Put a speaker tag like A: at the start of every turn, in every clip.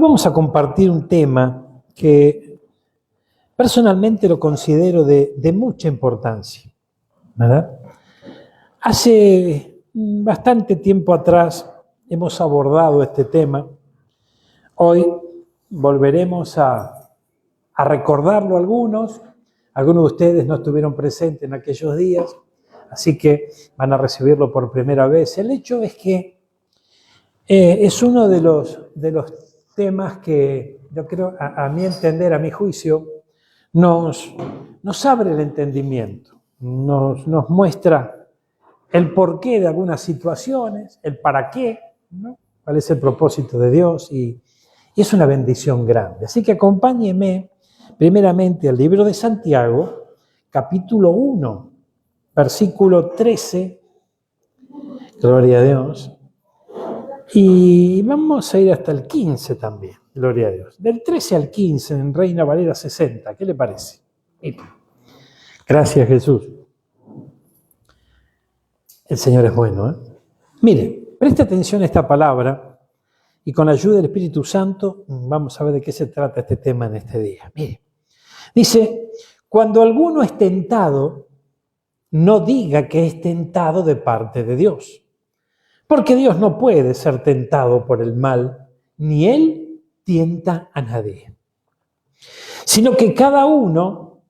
A: Hoy vamos a compartir un tema que personalmente lo considero de mucha importancia, ¿verdad? Hace bastante tiempo atrás hemos abordado este tema. Hoy volveremos a recordarlo algunos. Algunos de ustedes no estuvieron presentes en aquellos días, así que van a recibirlo por primera vez. El hecho es que es uno de los temas que yo creo, a mi entender, a mi juicio, nos abre el entendimiento, nos muestra el porqué de algunas situaciones, el para qué, ¿no? Cuál es el propósito de Dios, y es una bendición grande. Así que acompáñeme primeramente al libro de Santiago, capítulo 1, versículo 13, gloria a Dios, y vamos a ir hasta el 15 también, gloria a Dios. Del 13 al 15 en Reina Valera 60, ¿qué le parece? Gracias, Jesús. El Señor es bueno, ¿eh? Mire, preste atención a esta palabra y con la ayuda del Espíritu Santo vamos a ver de qué se trata este tema en este día. Mire, dice, cuando alguno es tentado, no diga que es tentado de parte de Dios. Porque Dios no puede ser tentado por el mal, ni Él tienta a nadie. Sino que cada uno,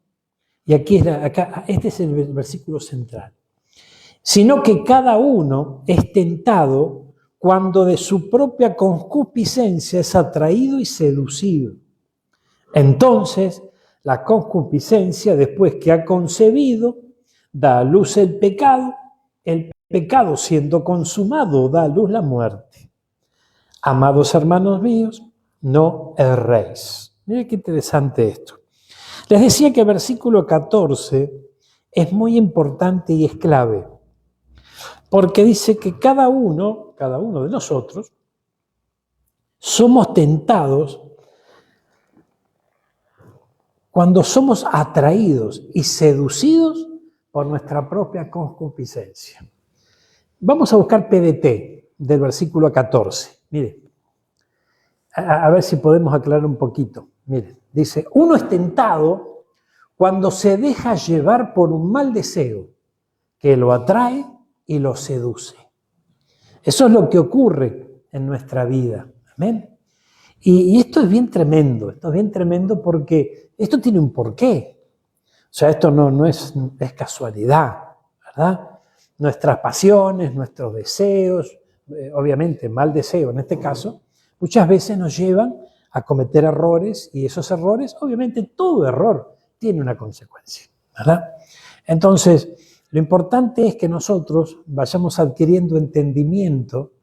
A: y este es el versículo central, sino que cada uno es tentado cuando de su propia concupiscencia es atraído y seducido. Entonces, la concupiscencia, después que ha concebido, da a luz el pecado siendo consumado da a luz la muerte. Amados hermanos míos, no erréis. Miren qué interesante esto. Les decía que el versículo 14 es muy importante y es clave, porque dice que cada uno de nosotros, somos tentados cuando somos atraídos y seducidos por nuestra propia concupiscencia. Vamos a buscar PDT del versículo 14. Mire, a ver si podemos aclarar un poquito. Mire, dice, uno es tentado cuando se deja llevar por un mal deseo que lo atrae y lo seduce. Eso es lo que ocurre en nuestra vida. Amén. Y esto es bien tremendo. Esto es bien tremendo porque esto tiene un porqué. O sea, esto no es casualidad, ¿verdad? Nuestras pasiones, nuestros deseos, obviamente mal deseo en este caso, muchas veces nos llevan a cometer errores y esos errores, obviamente todo error tiene una consecuencia, ¿verdad? Entonces, lo importante es que nosotros vayamos adquiriendo entendimiento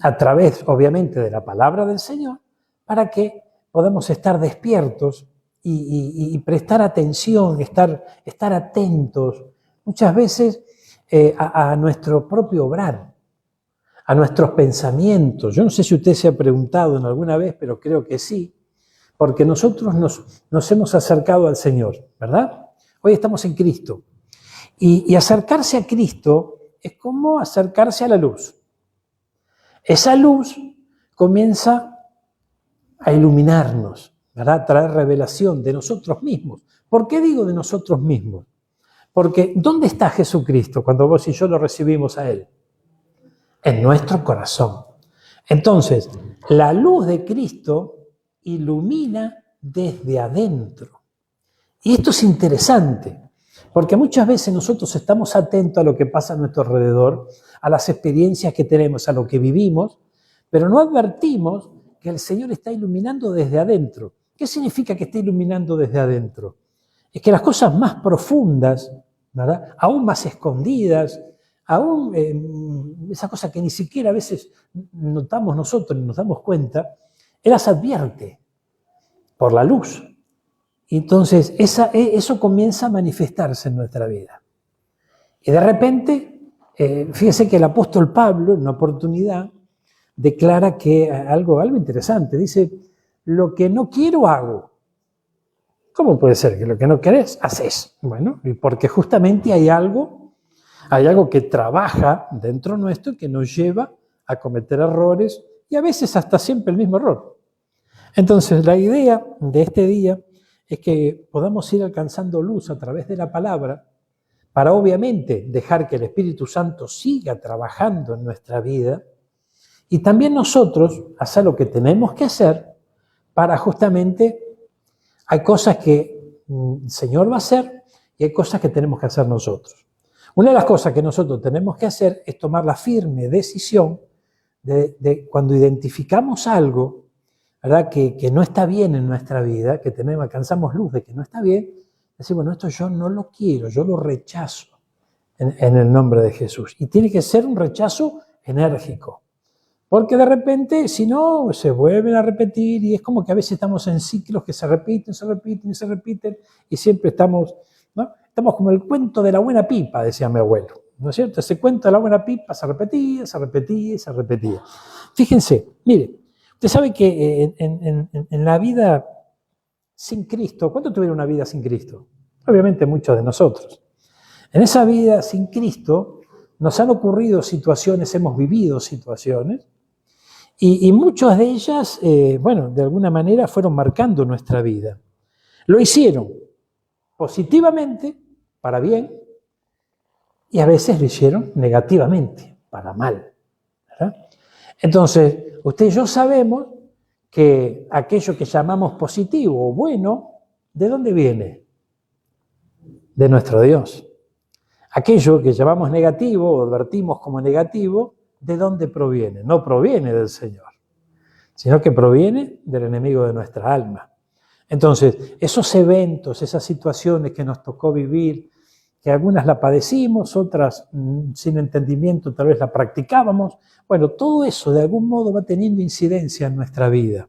A: a través, obviamente, de la palabra del Señor para que podamos estar despiertos y prestar atención, estar atentos. Muchas veces a nuestro propio obrar, a nuestros pensamientos. Yo no sé si usted se ha preguntado en alguna vez, pero creo que sí, porque nosotros nos hemos acercado al Señor, ¿verdad? Hoy estamos en Cristo. Y acercarse a Cristo es como acercarse a la luz. Esa luz comienza a iluminarnos, ¿verdad? A traer revelación de nosotros mismos. ¿Por qué digo de nosotros mismos? Porque ¿dónde está Jesucristo cuando vos y yo lo recibimos a Él? En nuestro corazón. Entonces, la luz de Cristo ilumina desde adentro. Y esto es interesante, porque muchas veces nosotros estamos atentos a lo que pasa a nuestro alrededor, a las experiencias que tenemos, a lo que vivimos, pero no advertimos que el Señor está iluminando desde adentro. ¿Qué significa que está iluminando desde adentro? Es que las cosas más profundas, ¿verdad? Aún más escondidas, aún esas cosas que ni siquiera a veces notamos nosotros ni nos damos cuenta, Él las advierte por la luz. Y entonces eso comienza a manifestarse en nuestra vida. Y de repente, fíjese que el apóstol Pablo, en una oportunidad, declara que algo interesante. Dice, lo que no quiero hago. ¿Cómo puede ser que lo que no querés, haces? Bueno, porque justamente hay algo que trabaja dentro nuestro que nos lleva a cometer errores y a veces hasta siempre el mismo error. Entonces, la idea de este día es que podamos ir alcanzando luz a través de la palabra para obviamente dejar que el Espíritu Santo siga trabajando en nuestra vida y también nosotros hacer lo que tenemos que hacer para justamente, hay cosas que el Señor va a hacer y hay cosas que tenemos que hacer nosotros. Una de las cosas que nosotros tenemos que hacer es tomar la firme decisión de cuando identificamos algo, ¿verdad? Que no está bien en nuestra vida, que alcanzamos luz de que no está bien, decir, bueno, esto yo no lo quiero, yo lo rechazo en el nombre de Jesús. Y tiene que ser un rechazo enérgico, porque de repente, si no, se vuelven a repetir y es como que a veces estamos en ciclos que se repiten, se repiten y se repiten y siempre estamos, ¿no? Estamos como el cuento de la buena pipa, decía mi abuelo, ¿no es cierto? Ese cuento de la buena pipa se repetía, se repetía y se repetía. Fíjense, mire, usted sabe que en la vida sin Cristo, ¿cuánto tuvieron una vida sin Cristo? Obviamente muchos de nosotros. En esa vida sin Cristo nos han ocurrido situaciones, hemos vivido situaciones, y muchas de ellas, bueno, de alguna manera fueron marcando nuestra vida. Lo hicieron positivamente, para bien, y a veces lo hicieron negativamente, para mal, ¿verdad? Entonces, usted y yo sabemos que aquello que llamamos positivo o bueno, ¿de dónde viene? De nuestro Dios. Aquello que llamamos negativo o advertimos como negativo, ¿de dónde proviene? No proviene del Señor, sino que proviene del enemigo de nuestra alma. Entonces, esos eventos, esas situaciones que nos tocó vivir, que algunas la padecimos, otras sin entendimiento tal vez la practicábamos, bueno, todo eso de algún modo va teniendo incidencia en nuestra vida.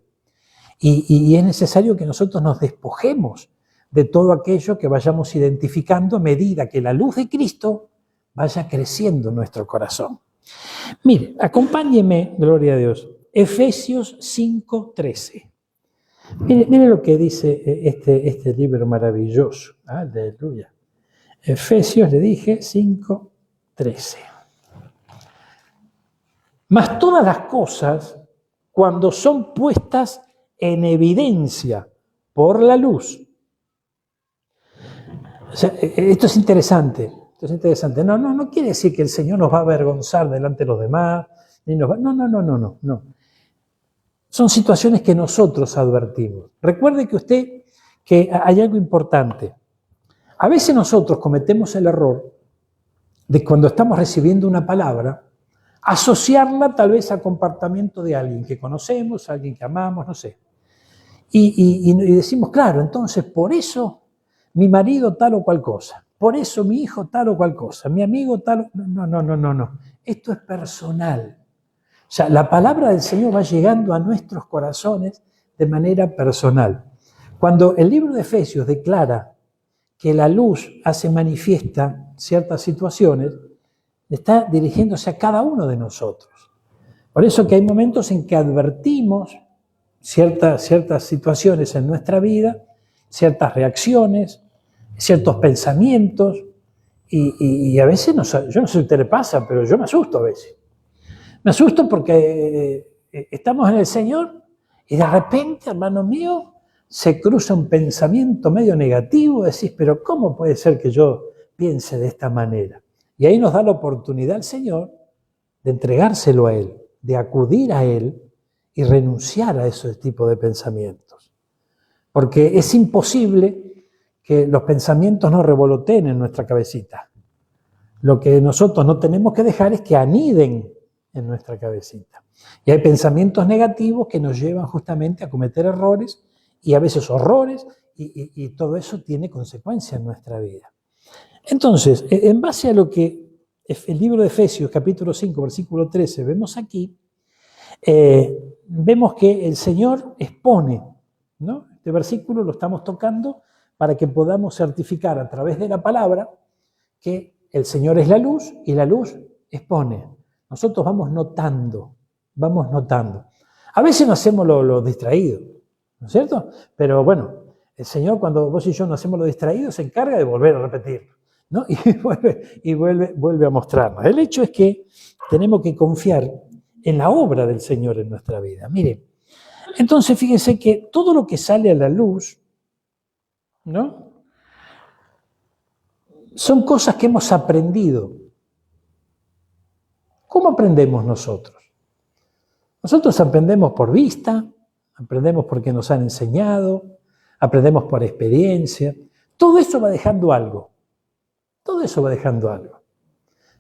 A: Y es necesario que nosotros nos despojemos de todo aquello que vayamos identificando a medida que la luz de Cristo vaya creciendo en nuestro corazón. Mire, acompáñeme, gloria a Dios, Efesios 5:13. Mire lo que dice este libro maravilloso. Aleluya. Efesios, le dije, 5:13. Mas todas las cosas, cuando son puestas en evidencia por la luz. O sea, esto es interesante. Esto es interesante. No quiere decir que el Señor nos va a avergonzar delante de los demás. No. Son situaciones que nosotros advertimos. Recuerde que hay algo importante. A veces nosotros cometemos el error de cuando estamos recibiendo una palabra, asociarla tal vez al comportamiento de alguien que conocemos, alguien que amamos, no sé. Y decimos, claro, entonces por eso mi marido tal o cual cosa, por eso mi hijo tal o cual cosa, mi amigo tal. No. Esto es personal. O sea, la palabra del Señor va llegando a nuestros corazones de manera personal. Cuando el libro de Efesios declara que la luz hace manifiesta ciertas situaciones, está dirigiéndose a cada uno de nosotros. Por eso que hay momentos en que advertimos ciertas situaciones en nuestra vida, ciertas reacciones, ciertos pensamientos, y a veces, yo no sé si a usted le pasa, pero yo me asusto a veces. Me asusto porque estamos en el Señor y de repente, hermano mío, se cruza un pensamiento medio negativo, decís, pero ¿cómo puede ser que yo piense de esta manera? Y ahí nos da la oportunidad el Señor de entregárselo a Él, de acudir a Él y renunciar a ese tipo de pensamientos. Porque es imposible que los pensamientos no revoloteen en nuestra cabecita. Lo que nosotros no tenemos que dejar es que aniden en nuestra cabecita. Y hay pensamientos negativos que nos llevan justamente a cometer errores y a veces horrores, y todo eso tiene consecuencias en nuestra vida. Entonces, en base a lo que el libro de Efesios, capítulo 5, versículo 13, vemos aquí, vemos que el Señor expone, ¿no? Este versículo lo estamos tocando para que podamos certificar a través de la palabra que el Señor es la luz y la luz expone. Nosotros vamos notando. A veces nos hacemos los distraídos, ¿no es cierto? Pero bueno, el Señor, cuando vos y yo nos hacemos los distraídos, se encarga de volver a repetir, ¿no? Y vuelve a mostrarnos. El hecho es que tenemos que confiar en la obra del Señor en nuestra vida. Mire, Entonces, fíjense que todo lo que sale a la luz, ¿no?, son cosas que hemos aprendido. ¿Cómo aprendemos nosotros? Nosotros aprendemos por vista, aprendemos porque nos han enseñado, aprendemos por experiencia. Todo eso va dejando algo. Todo eso va dejando algo.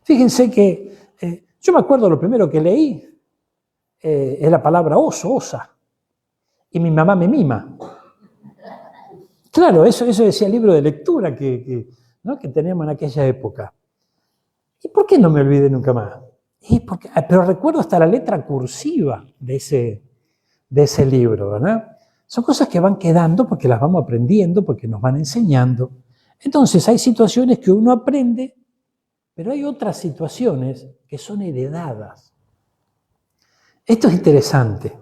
A: Fíjense que yo me acuerdo lo primero que leí es la palabra oso, osa. Y mi mamá me mima. Claro, eso decía el libro de lectura ¿no?, que teníamos en aquella época. ¿Y por qué no me olvidé nunca más? Pero recuerdo hasta la letra cursiva de ese libro, ¿verdad? Son cosas que van quedando porque las vamos aprendiendo, porque nos van enseñando. Entonces hay situaciones que uno aprende, pero hay otras situaciones que son heredadas. Esto es interesante,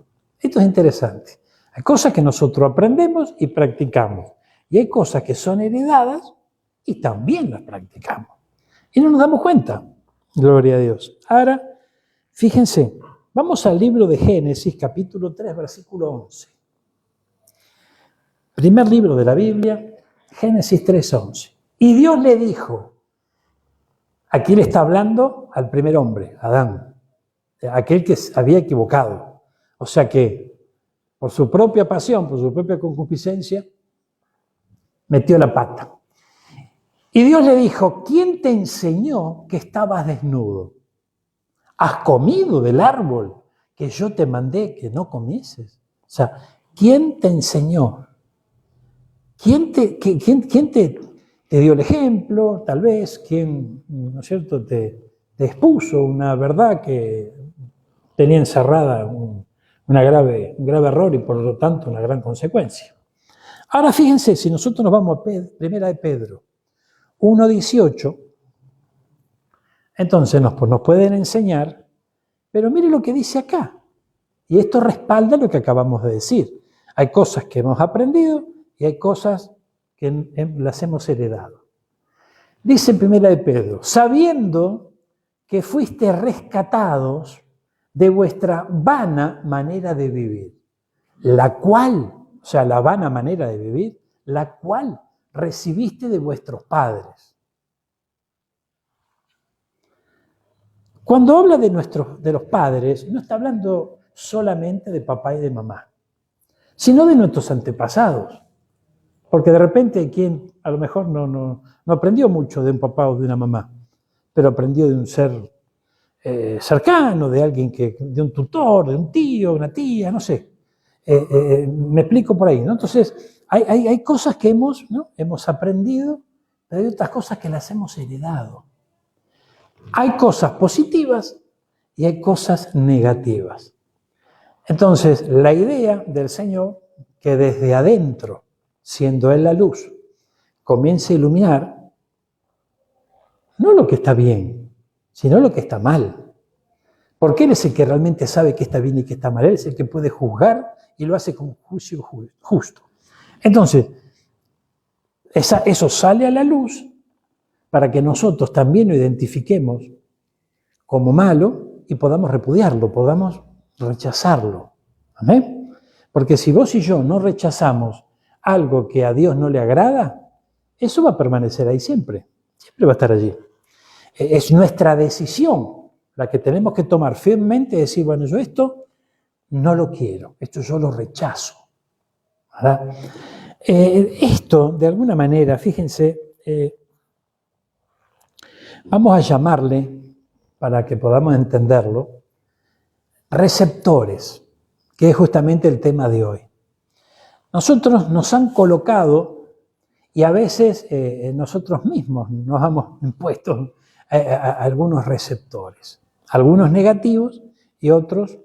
A: Hay cosas que nosotros aprendemos y practicamos, y hay cosas que son heredadas y también las practicamos. Y no nos damos cuenta. Gloria a Dios. Ahora, fíjense, vamos al libro de Génesis, capítulo 3, versículo 11. Primer libro de la Biblia, Génesis 3, 11. Y Dios le dijo, aquí le está hablando al primer hombre, Adán, aquel que había equivocado. O sea que, por su propia pasión, por su propia concupiscencia, metió la pata. Y Dios le dijo, ¿quién te enseñó que estabas desnudo? ¿Has comido del árbol que yo te mandé que no comieses? O sea, ¿quién te enseñó? ¿Quién te dio el ejemplo? Tal vez, ¿quién, ¿no es cierto?, te expuso una verdad que tenía encerrada un grave error y por lo tanto una gran consecuencia. Ahora fíjense, si nosotros nos vamos a Primera de Pedro 1:18, entonces nos pueden enseñar, pero mire lo que dice acá. Y esto respalda lo que acabamos de decir. Hay cosas que hemos aprendido y hay cosas que las hemos heredado. Dice en Primera de Pedro, sabiendo que fuiste rescatados de vuestra vana manera de vivir, la cual, o sea, la vana manera de vivir, la cual recibiste de vuestros padres. Cuando habla de los padres, no está hablando solamente de papá y de mamá, sino de nuestros antepasados. Porque de repente hay quien a lo mejor no aprendió mucho de un papá o de una mamá, pero aprendió de un ser cercano, de alguien de un tutor, de un tío, una tía, no sé. Me explico por ahí, ¿no? Entonces, hay cosas que hemos aprendido, pero hay otras cosas que las hemos heredado. Hay cosas positivas y hay cosas negativas. Entonces, la idea del Señor, que desde adentro, siendo Él la luz, comience a iluminar, no lo que está bien, sino lo que está mal. Porque Él es el que realmente sabe qué está bien y qué está mal. Él es el que puede juzgar y lo hace con un juicio justo. Entonces, eso sale a la luz para que nosotros también lo identifiquemos como malo y podamos repudiarlo, podamos rechazarlo. ¿Amén? Porque si vos y yo no rechazamos algo que a Dios no le agrada, eso va a permanecer ahí siempre va a estar allí. Es nuestra decisión la que tenemos que tomar firmemente y decir, bueno, yo esto no lo quiero, esto yo lo rechazo. ¿Verdad? Esto, de alguna manera, fíjense, vamos a llamarle, para que podamos entenderlo, receptores, que es justamente el tema de hoy. Nosotros nos han colocado, y a veces nosotros mismos nos hemos impuesto algunos receptores, algunos negativos y otros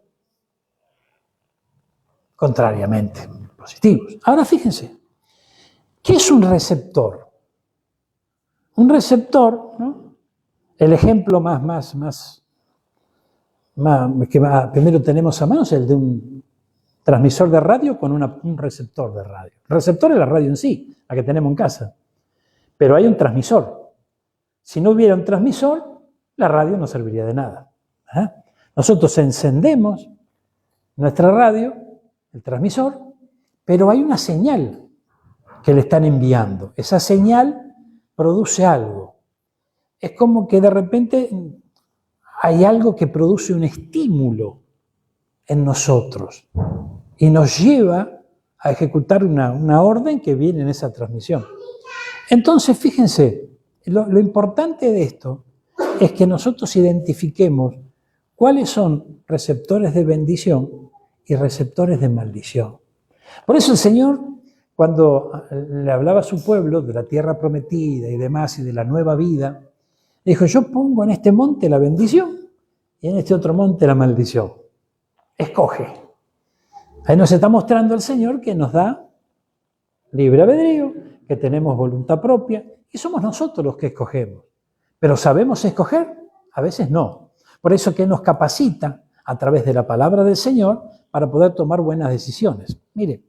A: contrariamente positivos. Ahora fíjense, ¿qué es un receptor? Un receptor, ¿no? El ejemplo que primero tenemos a mano es el de un transmisor de radio con un receptor de radio. El receptor es la radio en sí, la que tenemos en casa. Pero hay un transmisor. Si no hubiera un transmisor, la radio no serviría de nada. Nosotros encendemos nuestra radio, el transmisor, pero hay una señal que le están enviando. Esa señal produce algo. Es como que de repente hay algo que produce un estímulo en nosotros y nos lleva a ejecutar una orden que viene en esa transmisión. Entonces, fíjense, lo importante de esto es que nosotros identifiquemos cuáles son receptores de bendición y receptores de maldición. Por eso el Señor, cuando le hablaba a su pueblo de la tierra prometida y demás y de la nueva vida, dijo, yo pongo en este monte la bendición y en este otro monte la maldición. Escoge. Ahí nos está mostrando el Señor que nos da libre albedrío, que tenemos voluntad propia y somos nosotros los que escogemos. Pero ¿sabemos escoger? A veces no. Por eso que nos capacita a través de la palabra del Señor para poder tomar buenas decisiones. Mire,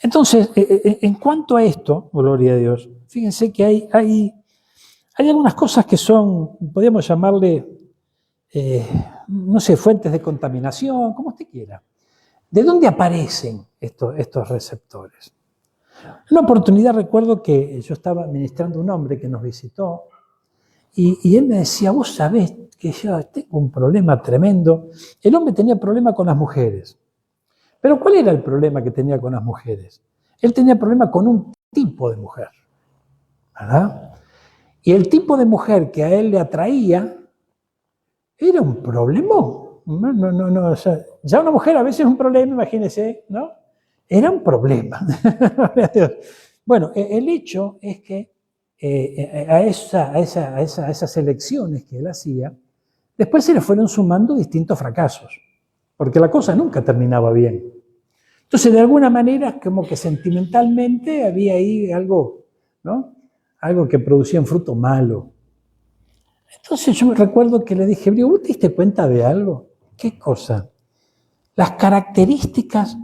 A: entonces, en cuanto a esto, gloria a Dios, fíjense que hay algunas cosas que son, podríamos llamarle, no sé, fuentes de contaminación, como usted quiera. ¿De dónde aparecen estos receptores? Una oportunidad recuerdo que yo estaba ministrando a un hombre que nos visitó y él me decía, vos sabés que yo tengo un problema tremendo. El hombre tenía problema con las mujeres. Pero ¿cuál era el problema que tenía con las mujeres? Él tenía problema con un tipo de mujer, ¿verdad? Y el tipo de mujer que a él le atraía era un problemón. No, o sea, ya una mujer a veces es un problema, imagínense, ¿no? Era un problema. Bueno, el hecho es que a esas elecciones que él hacía, después se le fueron sumando distintos fracasos, porque la cosa nunca terminaba bien. Entonces, de alguna manera, como que sentimentalmente había ahí algo, ¿no? Algo que producía un fruto malo. Entonces yo me recuerdo que le dije, ¿vos te diste cuenta de algo? ¿Qué cosa? Las características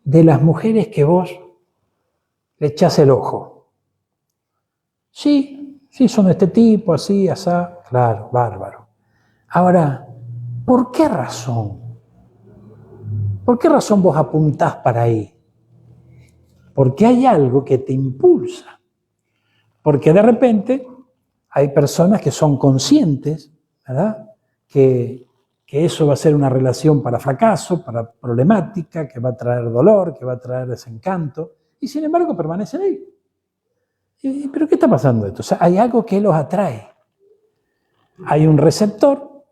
A: de las mujeres que vos le echás el ojo. Sí, son de este tipo, así, asá, claro, bárbaro. Ahora, ¿por qué razón? ¿Por qué razón vos apuntás para ahí? Porque hay algo que te impulsa. Porque de repente hay personas que son conscientes, ¿verdad? Que eso va a ser una relación para fracaso, para problemática, que va a traer dolor, que va a traer desencanto, y sin embargo permanecen ahí. ¿Pero qué está pasando esto? O sea, hay algo que los atrae. Hay un receptor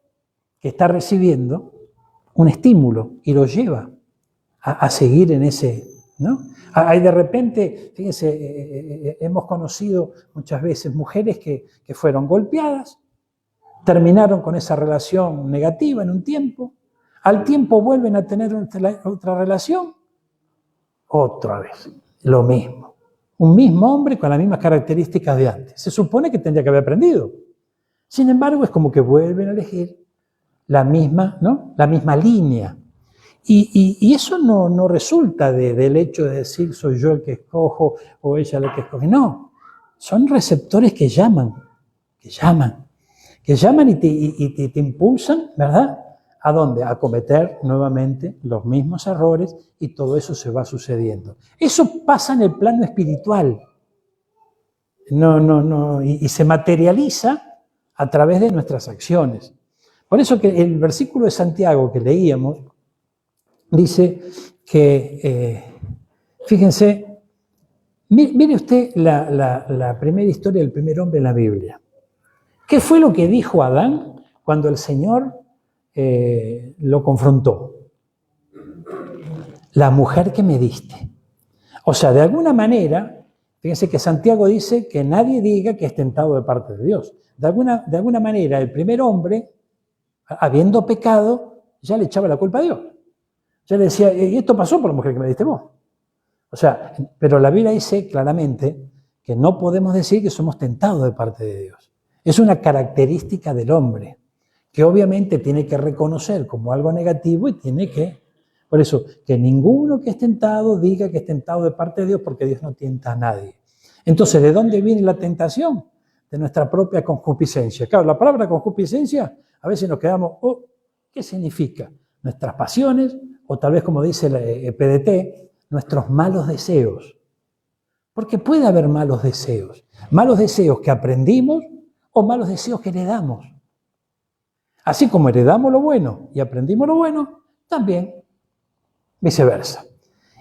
A: que está recibiendo un estímulo y lo lleva a seguir en ese, ¿no? Hay de repente, fíjense, hemos conocido muchas veces mujeres que fueron golpeadas, terminaron con esa relación negativa en un tiempo, al tiempo vuelven a tener otra relación, otra vez, lo mismo. Un mismo hombre con las mismas características de antes. Se supone que tendría que haber aprendido. Sin embargo, es como que vuelven a elegir la misma, ¿no? La misma línea. Y eso no resulta del hecho de decir soy yo el que escojo o ella la que escoge. No, son receptores que llaman y te impulsan, ¿verdad? ¿A dónde? A cometer nuevamente los mismos errores y todo eso se va sucediendo. Eso pasa en el plano espiritual. Y se materializa a través de nuestras acciones. Por eso que el versículo de Santiago que leíamos dice que, fíjense, mire usted la primera historia del primer hombre en la Biblia. ¿Qué fue lo que dijo Adán cuando el Señor lo confrontó? La mujer que me diste. O sea, de alguna manera, fíjense que Santiago dice que nadie diga que es tentado de parte de Dios. De alguna manera, el primer hombre, habiendo pecado, ya le echaba la culpa a Dios. Ya le decía, y esto pasó por la mujer que me diste vos. O sea, pero la Biblia dice claramente que no podemos decir que somos tentados de parte de Dios. Es una característica del hombre, que obviamente tiene que reconocer como algo negativo y tiene que, por eso, que ninguno que es tentado diga que es tentado de parte de Dios, porque Dios no tienta a nadie. Entonces, ¿de dónde viene la tentación? De nuestra propia concupiscencia. Claro, la palabra concupiscencia, a veces nos quedamos, ¿qué significa? Nuestras pasiones o tal vez como dice el PDT, nuestros malos deseos. Porque puede haber malos deseos que aprendimos o malos deseos que heredamos. Así como heredamos lo bueno y aprendimos lo bueno, también viceversa.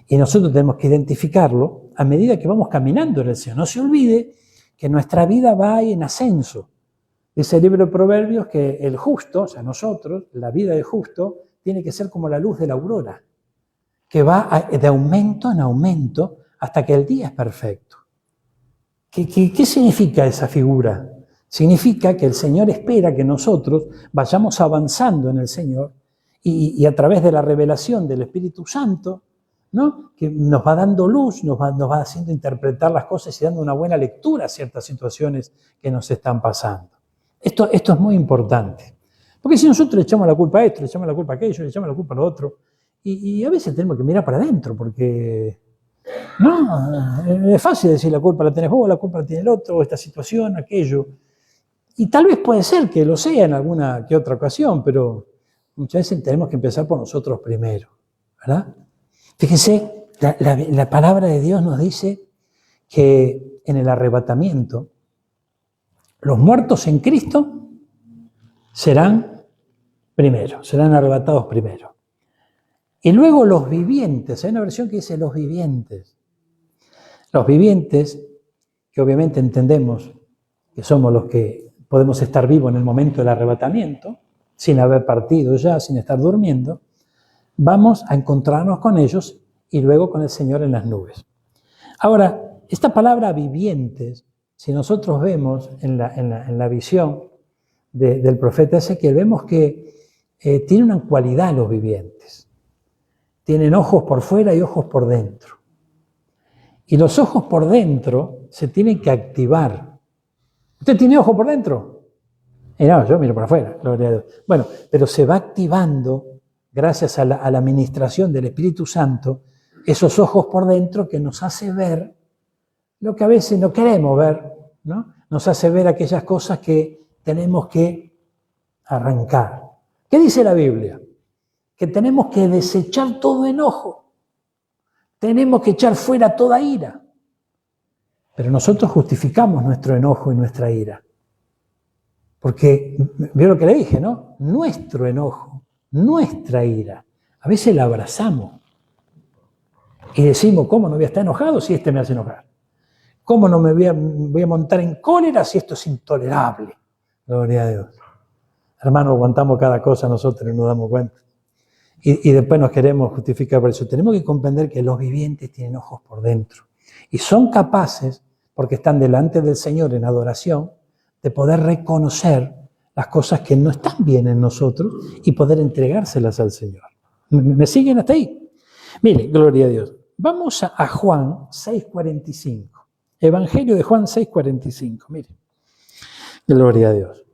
A: Y nosotros tenemos que identificarlo a medida que vamos caminando en el Señor. No se olvide que nuestra vida va en ascenso. Dice el libro de Proverbios que el justo, o sea, nosotros, la vida del justo, tiene que ser como la luz de la aurora, que va de aumento en aumento hasta que el día es perfecto. ¿Qué significa esa figura? Significa que el Señor espera que nosotros vayamos avanzando en el Señor y a través de la revelación del Espíritu Santo, ¿no? Que nos va dando luz, nos va haciendo interpretar las cosas y dando una buena lectura a ciertas situaciones que nos están pasando. Esto es muy importante. Porque si nosotros le echamos la culpa a esto, le echamos la culpa a aquello, le echamos la culpa a lo otro, y a veces tenemos que mirar para adentro, porque no, es fácil decir la culpa la tenés vos, la culpa la tiene el otro, esta situación, aquello. Y tal vez puede ser que lo sea en alguna que otra ocasión, pero muchas veces tenemos que empezar por nosotros primero, ¿verdad? Fíjense, la palabra de Dios nos dice que en el arrebatamiento los muertos en Cristo serán primero, serán arrebatados primero. Y luego los vivientes, hay una versión que dice los vivientes. Los vivientes, que obviamente entendemos que somos los que podemos estar vivos en el momento del arrebatamiento, sin haber partido ya, sin estar durmiendo, vamos a encontrarnos con ellos y luego con el Señor en las nubes. Ahora, esta palabra vivientes, si nosotros vemos en la visión del profeta Ezequiel, vemos que tiene una cualidad los vivientes. Tienen ojos por fuera y ojos por dentro. Y los ojos por dentro se tienen que activar. ¿Usted tiene ojos por dentro? No, yo miro por afuera, gloria a Dios. Bueno, pero se va activando, gracias a la administración del Espíritu Santo, esos ojos por dentro que nos hace ver lo que a veces no queremos ver, ¿no? Nos hace ver aquellas cosas que tenemos que arrancar. ¿Qué dice la Biblia? Que tenemos que desechar todo enojo, tenemos que echar fuera toda ira. Pero nosotros justificamos nuestro enojo y nuestra ira. Porque, veo lo que le dije, ¿no? Nuestro enojo, nuestra ira, a veces la abrazamos. Y decimos, ¿cómo no voy a estar enojado si este me hace enojar? ¿Cómo no me voy a montar en cólera si esto es intolerable? Gloria a Dios. Hermano, aguantamos cada cosa nosotros y nos damos cuenta. Y después nos queremos justificar por eso. Tenemos que comprender que los vivientes tienen ojos por dentro. Y son capaces, porque están delante del Señor en adoración, de poder reconocer las cosas que no están bien en nosotros y poder entregárselas al Señor. ¿Me siguen hasta ahí? Mire, gloria a Dios. Vamos a Juan 6:45. Evangelio de Juan 6:45. Mire. Gloria a Dios.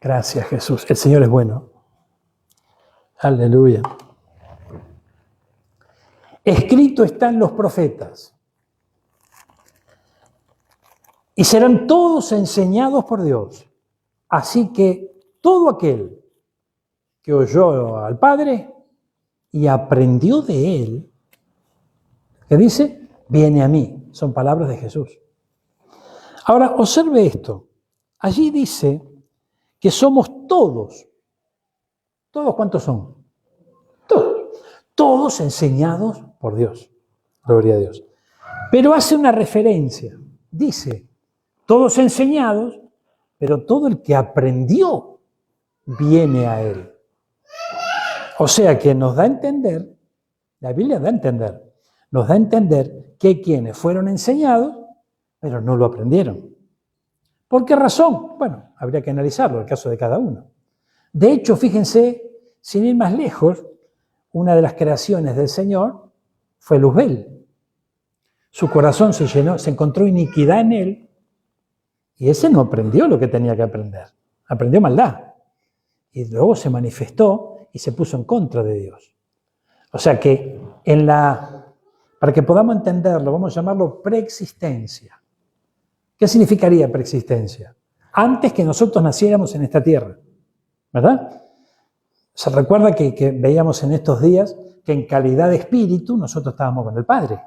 A: Gracias, Jesús. El Señor es bueno. Aleluya. Escrito están los profetas. Y serán todos enseñados por Dios. Así que todo aquel que oyó al Padre y aprendió de Él, ¿qué dice? Viene a mí. Son palabras de Jesús. Ahora, observe esto. Allí dice que somos todos. ¿Todos cuántos son? Todos. Todos enseñados por Dios. Gloria a Dios. Pero hace una referencia. Dice, todos enseñados, pero todo el que aprendió viene a Él. O sea que nos da a entender, la Biblia da a entender, nos da a entender que quienes fueron enseñados, pero no lo aprendieron. ¿Por qué razón? Bueno, habría que analizarlo, el caso de cada uno. De hecho, fíjense, sin ir más lejos, una de las creaciones del Señor fue Luzbel. Su corazón se llenó, se encontró iniquidad en él, y ese no aprendió lo que tenía que aprender. Aprendió maldad. Y luego se manifestó y se puso en contra de Dios. O sea que para que podamos entenderlo, vamos a llamarlo preexistencia. ¿Qué significaría preexistencia? Antes que nosotros naciéramos en esta tierra, ¿verdad? Se recuerda que veíamos en estos días que en calidad de espíritu nosotros estábamos con el Padre,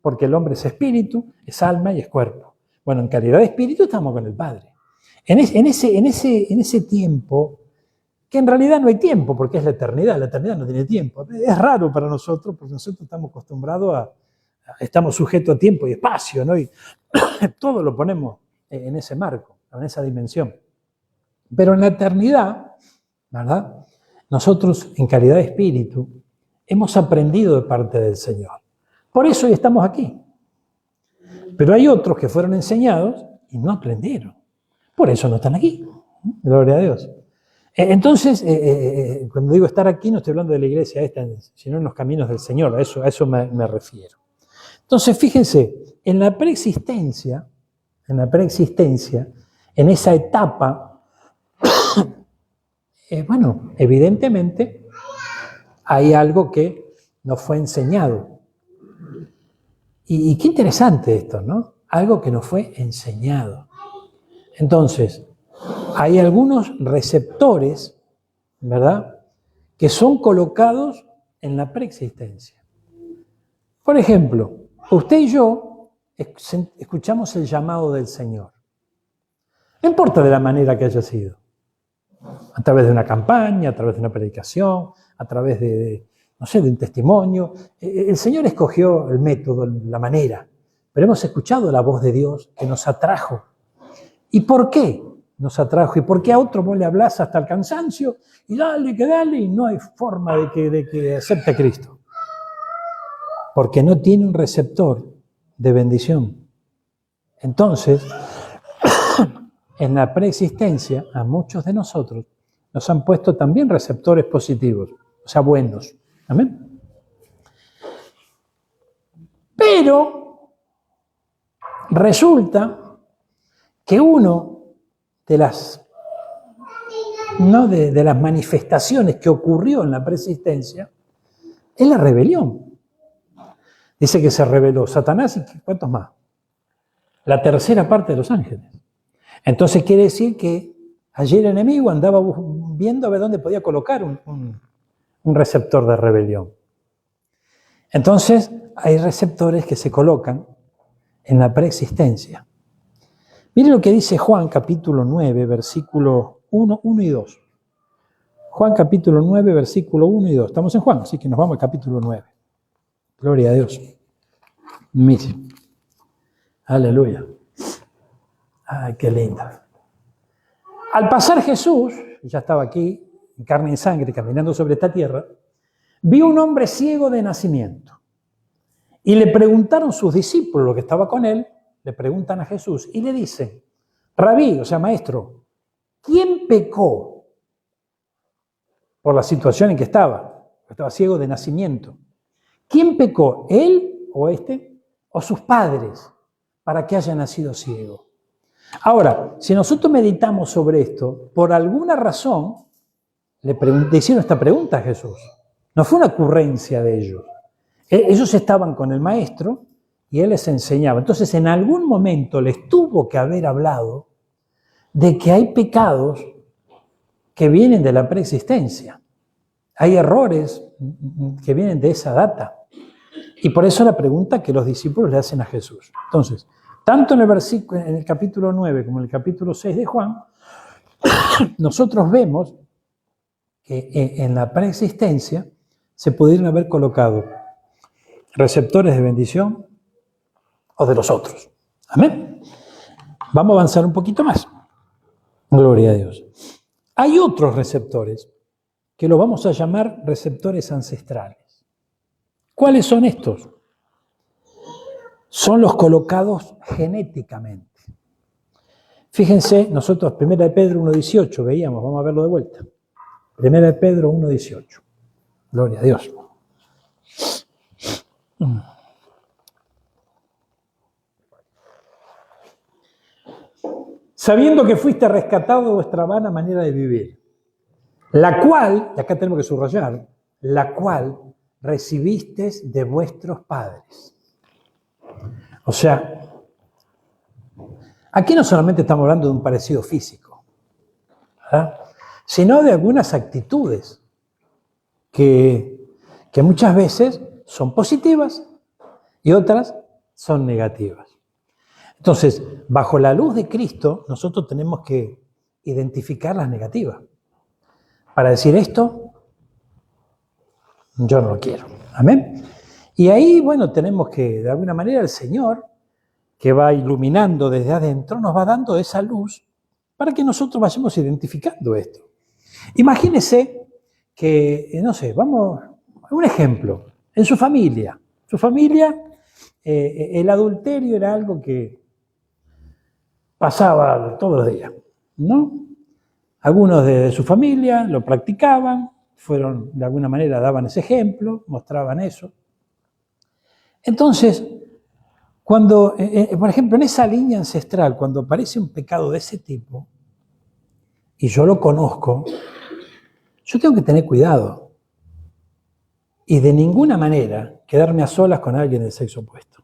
A: porque el hombre es espíritu, es alma y es cuerpo. Bueno, en calidad de espíritu estamos con el Padre. En ese tiempo, que en realidad no hay tiempo, porque es la eternidad no tiene tiempo. Es raro para nosotros, porque nosotros estamos acostumbrados estamos sujetos a tiempo y espacio, ¿no? Y todo lo ponemos en ese marco, en esa dimensión. Pero en la eternidad, ¿verdad? Nosotros, en calidad de espíritu, hemos aprendido de parte del Señor. Por eso hoy estamos aquí. Pero hay otros que fueron enseñados y no aprendieron. Por eso no están aquí. Gloria a Dios. Entonces, cuando digo estar aquí, no estoy hablando de la iglesia esta, sino en los caminos del Señor. A eso me refiero. Entonces, fíjense, en la preexistencia, en esa etapa, bueno, evidentemente hay algo que nos fue enseñado. Y qué interesante esto, ¿no? Algo que nos fue enseñado. Entonces, hay algunos receptores, ¿verdad?, que son colocados en la preexistencia. Por ejemplo, usted y yo escuchamos el llamado del Señor. No importa de la manera que haya sido. A través de una campaña, a través de una predicación, a través de un testimonio. El Señor escogió el método, la manera, pero hemos escuchado la voz de Dios que nos atrajo. ¿Y por qué nos atrajo? ¿Y por qué a otro vos le hablás hasta el cansancio? Y dale, y no hay forma de que acepte a Cristo. Porque no tiene un receptor de bendición. Entonces, en la preexistencia, a muchos de nosotros nos han puesto también receptores positivos, o sea, buenos. ¿Amén? Pero resulta que uno de las manifestaciones que ocurrió en la preexistencia es la rebelión. Dice que se rebeló Satanás y ¿cuántos más? La tercera parte de los ángeles. Entonces quiere decir que allí el enemigo andaba viendo a ver dónde podía colocar un receptor de rebelión. Entonces hay receptores que se colocan en la preexistencia. Mire lo que dice Juan capítulo 9, versículos 1 y 2. Juan capítulo 9, versículo 1 y 2. Estamos en Juan, así que nos vamos al capítulo 9. Gloria a Dios. Mire. Aleluya. Ay, qué lindo. Al pasar Jesús, ya estaba aquí, en carne y sangre, caminando sobre esta tierra, vio un hombre ciego de nacimiento. Y le preguntaron sus discípulos, los que estaban con él, le preguntan a Jesús y le dicen, Rabí, o sea, maestro, ¿quién pecó por la situación en que estaba? Estaba ciego de nacimiento. ¿Quién pecó, él o sus padres, para que haya nacido ciego? Ahora, si nosotros meditamos sobre esto, por alguna razón le hicieron esta pregunta a Jesús. No fue una ocurrencia de ellos. Ellos estaban con el maestro y él les enseñaba. Entonces, en algún momento les tuvo que haber hablado de que hay pecados que vienen de la preexistencia. Hay errores que vienen de esa data. Y por eso la pregunta que los discípulos le hacen a Jesús. Entonces, tanto en el capítulo 9 como en el capítulo 6 de Juan, nosotros vemos que en la preexistencia se pudieron haber colocado receptores de bendición o de los otros. Amén. Vamos a avanzar un poquito más. Gloria a Dios. Hay otros receptores que los vamos a llamar receptores ancestrales. ¿Cuáles son estos? Son los colocados genéticamente. Fíjense, nosotros 1 de Pedro 1:18 veíamos, vamos a verlo de vuelta. 1 de Pedro 1:18. Gloria a Dios. Sabiendo que fuiste rescatado de vuestra vana manera de vivir, la cual, y acá tenemos que subrayar, la cual recibisteis de vuestros padres. O sea, aquí no solamente estamos hablando de un parecido físico, ¿verdad?, sino de algunas actitudes que muchas veces son positivas y otras son negativas. Entonces, bajo la luz de Cristo, nosotros tenemos que identificar las negativas. Para decir esto, yo no lo quiero. Amén. Y ahí, bueno, tenemos que, de alguna manera, el Señor, que va iluminando desde adentro, nos va dando esa luz para que nosotros vayamos identificando esto. Imagínese que, no sé, vamos, un ejemplo, en su familia. Su familia, el adulterio era algo que pasaba todos los días, ¿no? Algunos de su familia lo practicaban, fueron, de alguna manera, daban ese ejemplo, mostraban eso. Entonces, cuando, por ejemplo, en esa línea ancestral, cuando aparece un pecado de ese tipo, y yo lo conozco, yo tengo que tener cuidado. Y de ninguna manera quedarme a solas con alguien del sexo opuesto.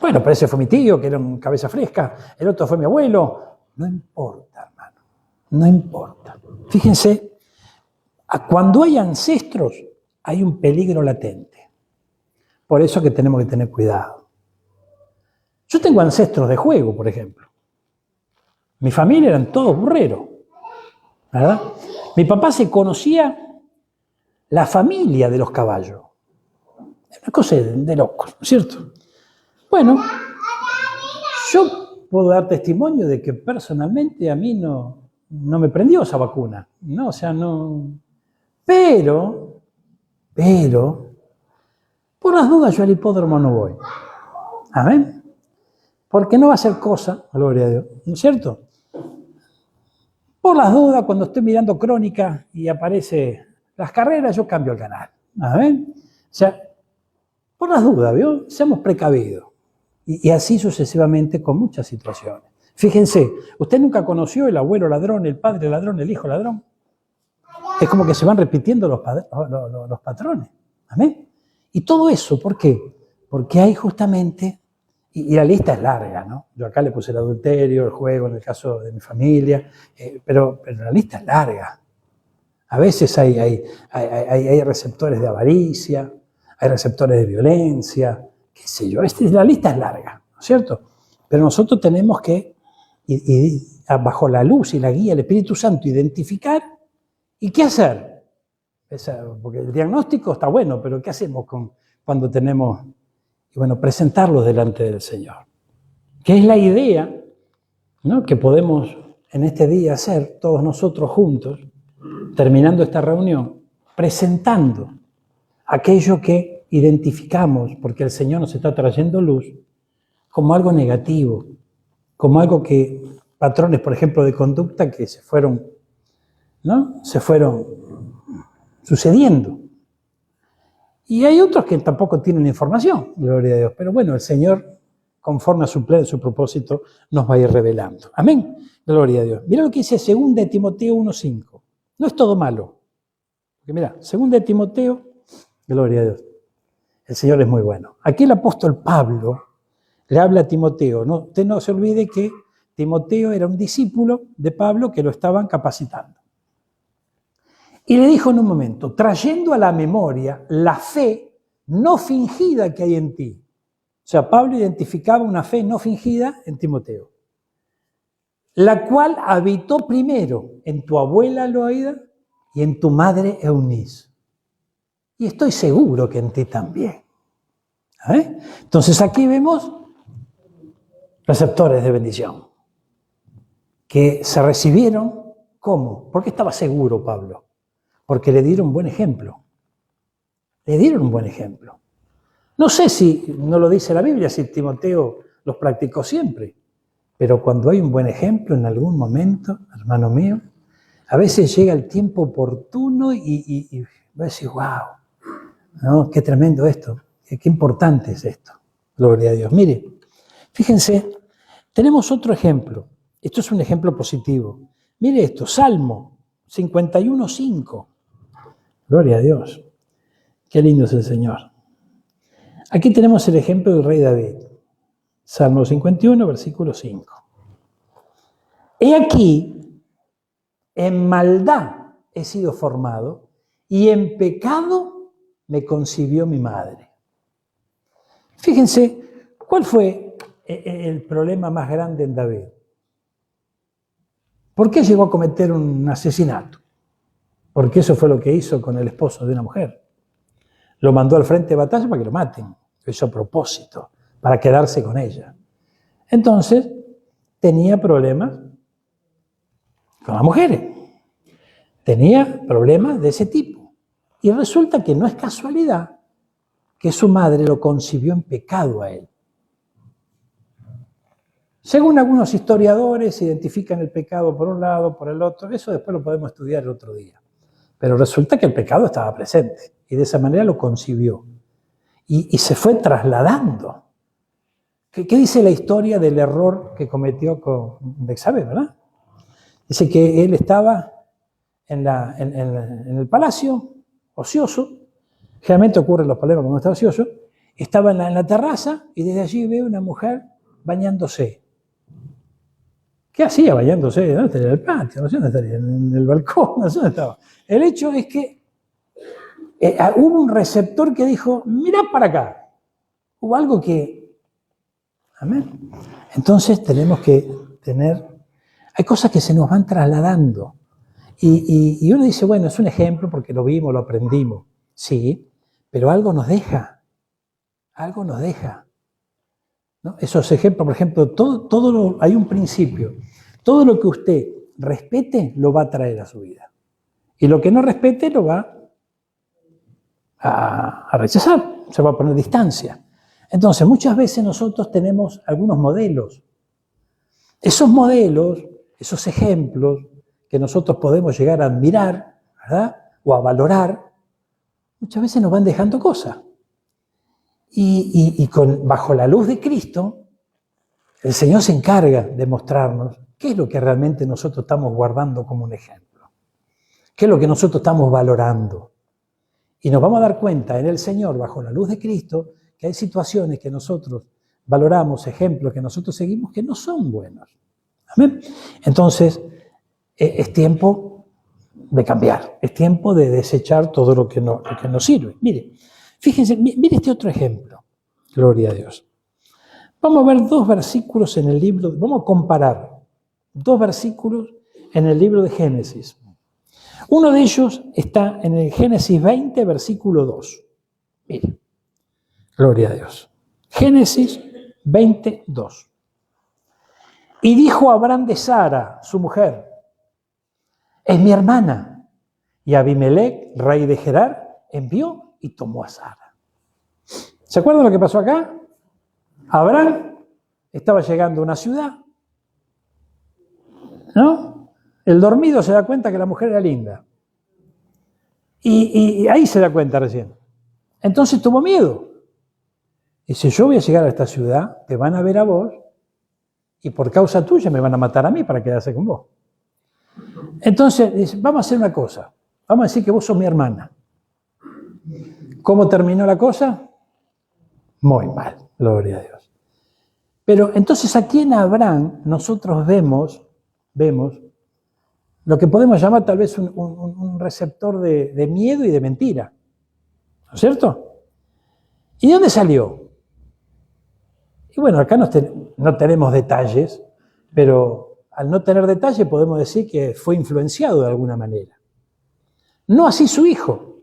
A: Bueno, pero ese fue mi tío, que era un cabeza fresca, el otro fue mi abuelo. No importa, hermano, no importa. Fíjense, cuando hay ancestros, hay un peligro latente. Por eso que tenemos que tener cuidado. Yo tengo ancestros de juego, por ejemplo. Mi familia eran todos burreros, ¿verdad? Mi papá se conocía la familia de los caballos. Es una cosa de locos, ¿no es cierto? Bueno, yo puedo dar testimonio de que personalmente a mí no me prendió esa vacuna, ¿no? O sea, no. Pero, por las dudas yo al hipódromo no voy. Amén. Porque no va a ser cosa, gloria a Dios, ¿no es cierto? Por las dudas, cuando estoy mirando crónica y aparece las carreras, yo cambio el canal. Amén. O sea, por las dudas, ¿vio? Seamos precavidos. Y así sucesivamente con muchas situaciones. Fíjense, ¿usted nunca conoció el abuelo ladrón, el padre ladrón, el hijo ladrón? Es como que se van repitiendo los patrones. ¿Amén? Y todo eso, ¿por qué? Porque hay justamente, y la lista es larga, ¿no? Yo acá le puse el adulterio, el juego, en el caso de mi familia, pero la lista es larga. A veces hay receptores de avaricia, hay receptores de violencia, qué sé yo, la lista es larga, ¿no es cierto? Pero nosotros tenemos que, bajo la luz y la guía del Espíritu Santo, identificar y qué hacer. Porque el diagnóstico está bueno, pero ¿qué hacemos cuando tenemos, y bueno, presentarlos delante del Señor? ¿Qué es la idea, ¿no?, que podemos en este día hacer todos nosotros juntos, terminando esta reunión, presentando aquello que identificamos, porque el Señor nos está trayendo luz, como algo negativo, como algo que, patrones, por ejemplo, de conducta que se fueron sucediendo. Y hay otros que tampoco tienen información, gloria a Dios, pero bueno, el Señor, conforme a su plan, su propósito, nos va a ir revelando. Amén, gloria a Dios. Mira lo que dice 2 Timoteo 1:5. No es todo malo. Porque mira, 2 Timoteo, gloria a Dios. El Señor es muy bueno. Aquí el apóstol Pablo le habla a Timoteo. ¿No? Usted no se olvide que Timoteo era un discípulo de Pablo que lo estaban capacitando. Y le dijo en un momento, trayendo a la memoria la fe no fingida que hay en ti. O sea, Pablo identificaba una fe no fingida en Timoteo, la cual habitó primero en tu abuela Loida y en tu madre Eunice. Y estoy seguro que en ti también. Entonces aquí vemos receptores de bendición que se recibieron. ¿Cómo? Porque estaba seguro Pablo. Porque le dieron un buen ejemplo. Le dieron un buen ejemplo. No sé si, no lo dice la Biblia, si Timoteo los practicó siempre, pero cuando hay un buen ejemplo en algún momento, hermano mío, a veces llega el tiempo oportuno y va a decir, wow, ¿no? Qué tremendo esto, qué importante es esto. Gloria a Dios. Mire, fíjense, tenemos otro ejemplo. Esto es un ejemplo positivo. Mire esto, Salmo 51:5. Gloria a Dios. Qué lindo es el Señor. Aquí tenemos el ejemplo del rey David. Salmo 51, versículo 5. He aquí, en maldad he sido formado, y en pecado me concibió mi madre. Fíjense, ¿cuál fue el problema más grande en David? ¿Por qué llegó a cometer un asesinato? Porque eso fue lo que hizo con el esposo de una mujer. Lo mandó al frente de batalla para que lo maten. Lo hizo a propósito, para quedarse con ella. Entonces, tenía problemas con las mujeres. Tenía problemas de ese tipo. Y resulta que no es casualidad que su madre lo concibió en pecado a él. Según algunos historiadores, identifican el pecado por un lado, por el otro. Eso después lo podemos estudiar el otro día. Pero resulta que el pecado estaba presente y de esa manera lo concibió. Y se fue trasladando. ¿Qué dice la historia del error que cometió con Betsabé, verdad? Dice que él estaba en el palacio, ocioso. Generalmente ocurren los problemas cuando está ocioso. Estaba en la terraza y desde allí ve una mujer bañándose. ¿Qué hacía bañándose? ¿Dónde estaría? En el patio, no sé dónde estaría, en el balcón, no sé dónde estaba. El hecho es que hubo un receptor que dijo, mirá para acá. Hubo algo que... Amén. Entonces tenemos que tener... Hay cosas que se nos van trasladando. Y uno dice, bueno, es un ejemplo porque lo vimos, lo aprendimos. Sí, pero algo nos deja. Algo nos deja. ¿No? Esos ejemplos, por ejemplo, hay un principio. Todo lo que usted respete lo va a traer a su vida. Y lo que no respete lo va a rechazar, se va a poner distancia. Entonces, muchas veces nosotros tenemos algunos modelos. Esos modelos, esos ejemplos que nosotros podemos llegar a admirar, ¿verdad? O a valorar, muchas veces nos van dejando cosas. Y bajo la luz de Cristo, el Señor se encarga de mostrarnos qué es lo que realmente nosotros estamos guardando como un ejemplo. ¿Qué es lo que nosotros estamos valorando? Y nos vamos a dar cuenta en el Señor, bajo la luz de Cristo, que hay situaciones que nosotros valoramos, ejemplos que nosotros seguimos, que no son buenos. ¿Amén? Entonces, es tiempo de cambiar, es tiempo de desechar todo lo que no sirve. Mire, fíjense, mire este otro ejemplo. Gloria a Dios. Vamos a ver dos versículos en el libro, vamos a comparar dos versículos en el libro de Génesis. Uno de ellos está en el Génesis 20, versículo 2. Mire, gloria a Dios. Génesis 20, 2. Y dijo Abraham de Sara, su mujer, es mi hermana. Y Abimelech, rey de Gerar, envió y tomó a Sara. ¿Se acuerdan lo que pasó acá? Abraham estaba llegando a una ciudad, ¿no? El dormido se da cuenta que la mujer era linda. Y ahí se da cuenta recién. Entonces tuvo miedo. Dice, yo voy a llegar a esta ciudad, te van a ver a vos, y por causa tuya me van a matar a mí para quedarse con vos. Entonces, dice, vamos a hacer una cosa. Vamos a decir que vos sos mi hermana. ¿Cómo terminó la cosa? Muy mal, gloria a Dios. Pero entonces aquí en Abraham nosotros vemos lo que podemos llamar tal vez un receptor de miedo y de mentira. ¿No es cierto? ¿Y de dónde salió? Y bueno, acá no tenemos detalles, pero al no tener detalles podemos decir que fue influenciado de alguna manera. No así su hijo,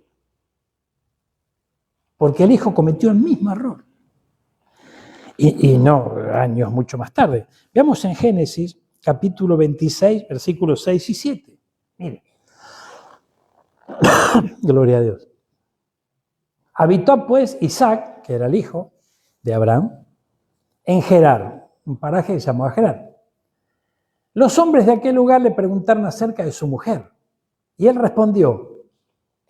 A: porque el hijo cometió el mismo error. Y no años mucho más tarde. Veamos en Génesis, capítulo 26, versículos 6 y 7. Mire. Gloria a Dios. Habitó pues Isaac, que era el hijo de Abraham, en Gerar, un paraje que se llamaba Gerar. Los hombres de aquel lugar le preguntaron acerca de su mujer. Y él respondió,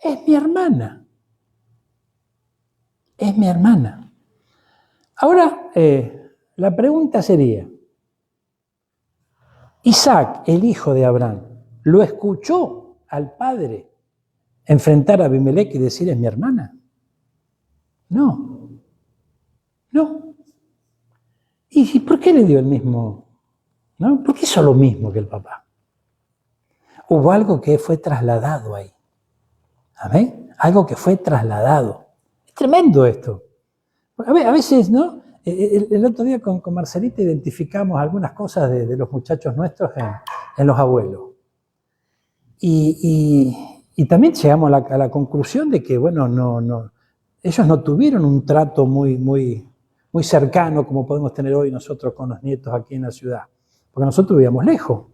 A: es mi hermana. Es mi hermana. Ahora, la pregunta sería, Isaac, el hijo de Abraham, ¿lo escuchó al padre enfrentar a Abimelech y decir, es mi hermana? No. ¿Y por qué le dio el mismo? ¿No? ¿Por qué hizo lo mismo que el papá? Hubo algo que fue trasladado ahí. Amén. Algo que fue trasladado. Es tremendo esto. A veces, ¿no? El otro día con Marcelita identificamos algunas cosas de los muchachos nuestros en los abuelos. Y también llegamos a la conclusión de que, bueno, ellos no tuvieron un trato muy cercano como podemos tener hoy nosotros con los nietos aquí en la ciudad, porque nosotros vivíamos lejos.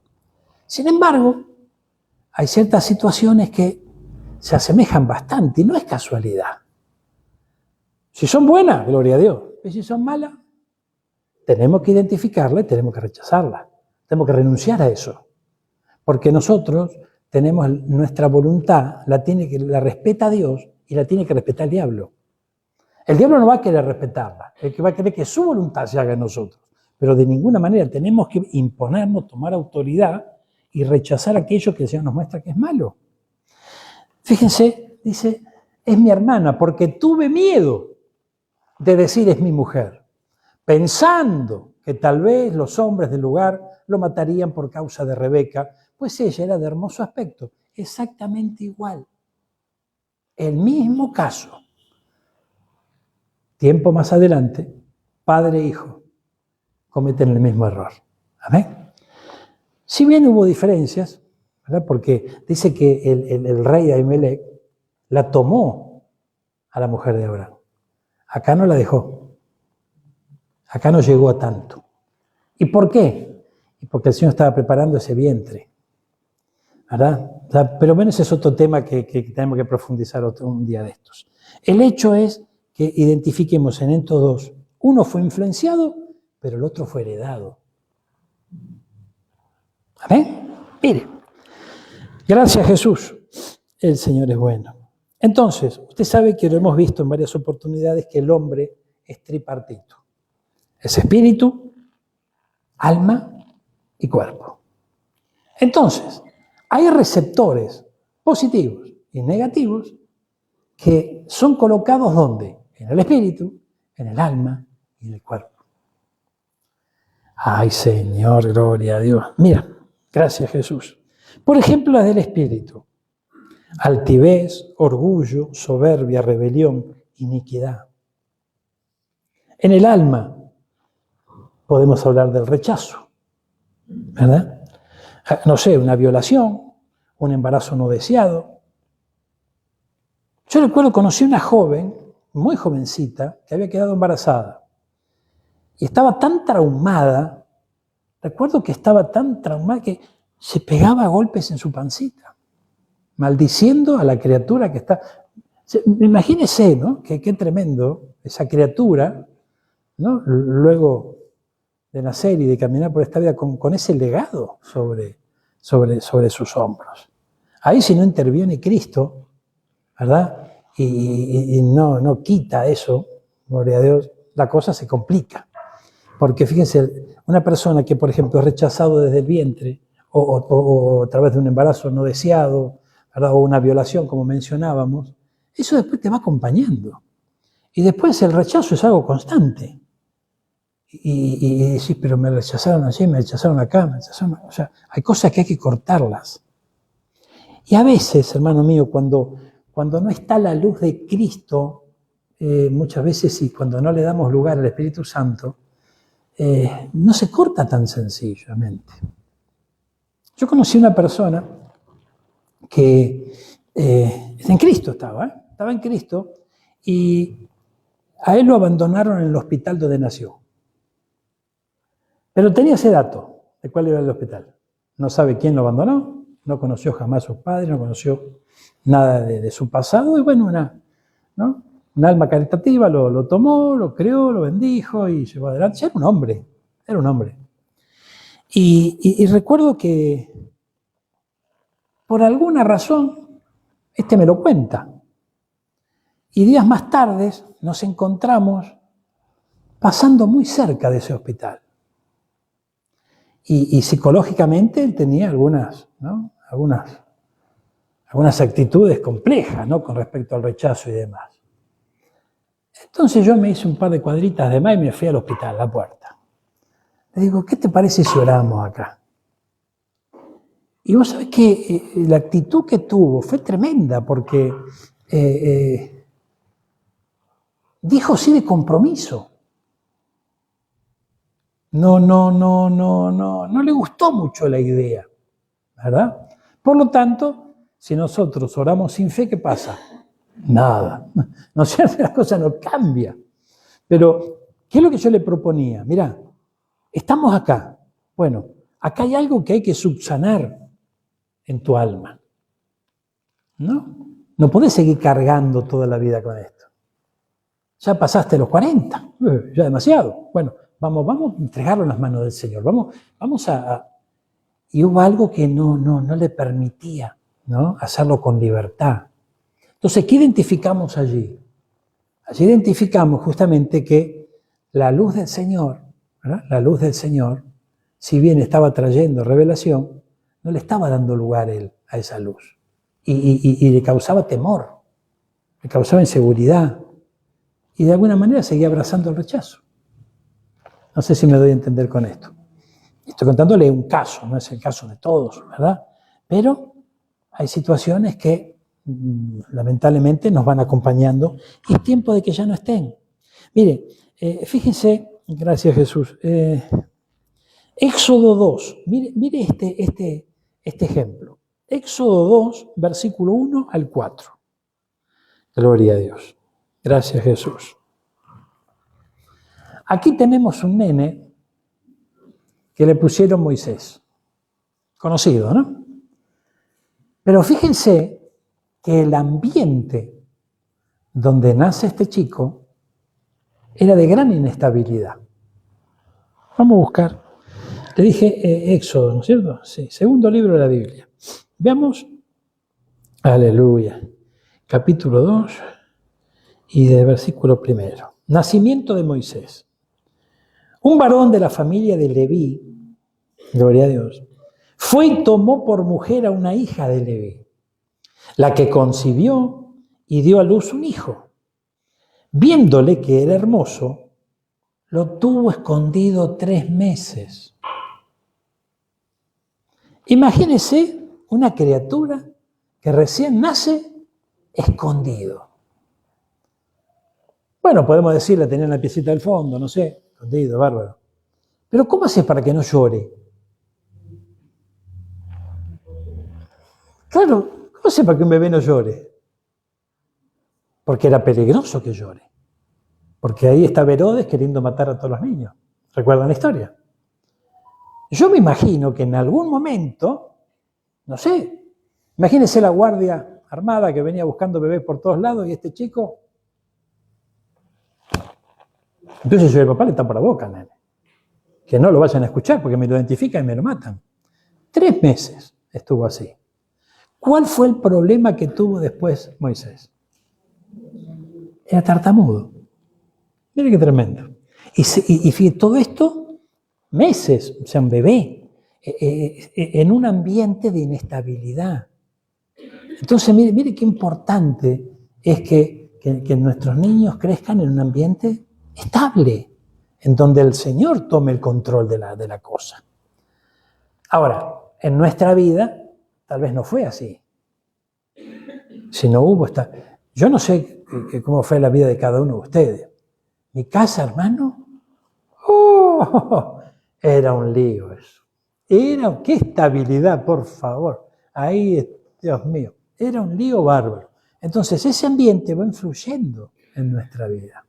A: Sin embargo, hay ciertas situaciones que se asemejan bastante y no es casualidad. Si son buenas, gloria a Dios. Y si son malas, tenemos que identificarla y tenemos que rechazarla. Tenemos que renunciar a eso. Porque nosotros tenemos nuestra voluntad, la respeta Dios y la tiene que respetar el diablo. El diablo no va a querer respetarla, el que va a querer que su voluntad se haga en nosotros. Pero de ninguna manera tenemos que imponernos, tomar autoridad y rechazar aquello que el Señor nos muestra que es malo. Fíjense, dice, es mi hermana porque tuve miedo de decir es mi mujer, pensando que tal vez los hombres del lugar lo matarían por causa de Rebeca, pues ella era de hermoso aspecto, exactamente igual. El mismo caso. Tiempo más adelante, padre e hijo cometen el mismo error. ¿Amén? Si bien hubo diferencias, ¿verdad? Porque dice que el rey Abimelech la tomó a la mujer de Abraham. Acá no la dejó. Acá no llegó a tanto. ¿Y por qué? Y porque el Señor estaba preparando ese vientre. ¿Verdad? O sea, pero bueno, ese es otro tema que tenemos que profundizar un día de estos. El hecho es que identifiquemos en estos dos. Uno fue influenciado, pero el otro fue heredado. ¿Amén? Mire. Gracias, Jesús. El Señor es bueno. Entonces, usted sabe que lo hemos visto en varias oportunidades que el hombre es tripartito. Es espíritu, alma y cuerpo. Entonces, hay receptores positivos y negativos que son colocados ¿dónde? En el espíritu, en el alma y en el cuerpo. Ay, Señor, gloria a Dios. Mira, gracias, Jesús. Por ejemplo, las del espíritu. Altivez, orgullo, soberbia, rebelión, iniquidad. En el alma podemos hablar del rechazo, ¿verdad? No sé, una violación, un embarazo no deseado. Yo recuerdo, conocí una joven, muy jovencita, que había quedado embarazada. Y estaba tan traumada, recuerdo que estaba tan traumada que se pegaba a golpes en su pancita, maldiciendo a la criatura que está... Imagínese, ¿no? Qué tremendo esa criatura, ¿no? Luego de nacer y de caminar por esta vida con ese legado sobre sus hombros. Ahí si no interviene Cristo, ¿verdad? Y no quita eso, gloria a Dios, la cosa se complica. Porque fíjense, una persona que, por ejemplo, es rechazado desde el vientre, o a través de un embarazo no deseado, ¿verdad? O una violación, como mencionábamos, eso después te va acompañando. Y después el rechazo es algo constante. Y decís, pero me rechazaron allí, me rechazaron acá, o sea, hay cosas que hay que cortarlas. Y a veces, hermano mío, cuando no está la luz de Cristo, muchas veces, y cuando no le damos lugar al Espíritu Santo, no se corta tan sencillamente. Yo conocí una persona que en Cristo estaba en Cristo, y a él lo abandonaron en el hospital donde nació. Pero tenía ese dato de cuál era el hospital. No sabe quién lo abandonó, no conoció jamás a sus padres, no conoció nada de su pasado, y bueno, un alma caritativa lo tomó, lo creó, lo bendijo y llevó adelante. Ya era un hombre. Y recuerdo que por alguna razón, me lo cuenta. Y días más tarde nos encontramos pasando muy cerca de ese hospital. Y psicológicamente él tenía algunas actitudes complejas, ¿no? Con respecto al rechazo y demás. Entonces yo me hice un par de cuadritas de más y me fui al hospital, a la puerta. Le digo, ¿qué te parece si oramos acá? Y vos sabés que la actitud que tuvo fue tremenda porque dijo sí de compromiso. No le gustó mucho la idea, ¿verdad? Por lo tanto, si nosotros oramos sin fe, ¿qué pasa? Nada. ¿No es cierto? La cosa no cambia. Pero, ¿qué es lo que yo le proponía? Mirá, estamos acá. Bueno, acá hay algo que hay que subsanar en tu alma. ¿No? No podés seguir cargando toda la vida con esto. Ya pasaste los 40, ya demasiado. Bueno, vamos a entregarlo en las manos del Señor. Vamos a... Y hubo algo que no le permitía, ¿no? Hacerlo con libertad. Entonces, ¿qué identificamos allí? Allí identificamos justamente que la luz del Señor, ¿verdad? La luz del Señor, si bien estaba trayendo revelación, no le estaba dando lugar él a esa luz. Y le causaba temor, le causaba inseguridad. Y de alguna manera seguía abrazando el rechazo. No sé si me doy a entender con esto. Estoy contándole un caso, no es el caso de todos, ¿verdad? Pero hay situaciones que lamentablemente nos van acompañando y es tiempo de que ya no estén. Mire, fíjense, gracias Jesús, Éxodo 2, mire este ejemplo. Éxodo 2, versículo 1 al 4. Gloria a Dios. Gracias Jesús. Aquí tenemos un nene que le pusieron Moisés. Conocido, ¿no? Pero fíjense que el ambiente donde nace este chico era de gran inestabilidad. Vamos a buscar. Le dije Éxodo, ¿no es cierto? Sí, segundo libro de la Biblia. Veamos, aleluya, capítulo 2 y del versículo 1. Nacimiento de Moisés. Un varón de la familia de Leví, gloria a Dios, fue y tomó por mujer a una hija de Leví, la que concibió y dio a luz un hijo. Viéndole que era hermoso, lo tuvo escondido 3 meses. Imagínese una criatura que recién nace escondido. Bueno, podemos decir, la tenía en la piecita del fondo, no sé, escondido, bárbaro. Pero ¿cómo haces para que no llore? Claro, ¿cómo haces para que un bebé no llore? Porque era peligroso que llore. Porque ahí estaba Herodes queriendo matar a todos los niños. ¿Recuerdan la historia? Yo me imagino que en algún momento, no sé, imagínense la guardia armada que venía buscando bebés por todos lados y este chico. Entonces yo el papá le tapa la boca, nene. Que no lo vayan a escuchar porque me lo identifican y me lo matan. 3 meses estuvo así. ¿Cuál fue el problema que tuvo después Moisés? Era tartamudo. Mire qué tremendo. Y fíjate, todo esto, meses, o sea, un bebé, en un ambiente de inestabilidad. Entonces, mire qué importante es que nuestros niños crezcan en un ambiente estable, en donde el Señor tome el control de la cosa. Ahora, en nuestra vida, tal vez no fue así. Si no hubo esta... Yo no sé cómo fue la vida de cada uno de ustedes. Mi casa, hermano, era un lío eso. Qué estabilidad, por favor. Ahí, Dios mío, era un lío bárbaro. Entonces, ese ambiente va influyendo en nuestra vida.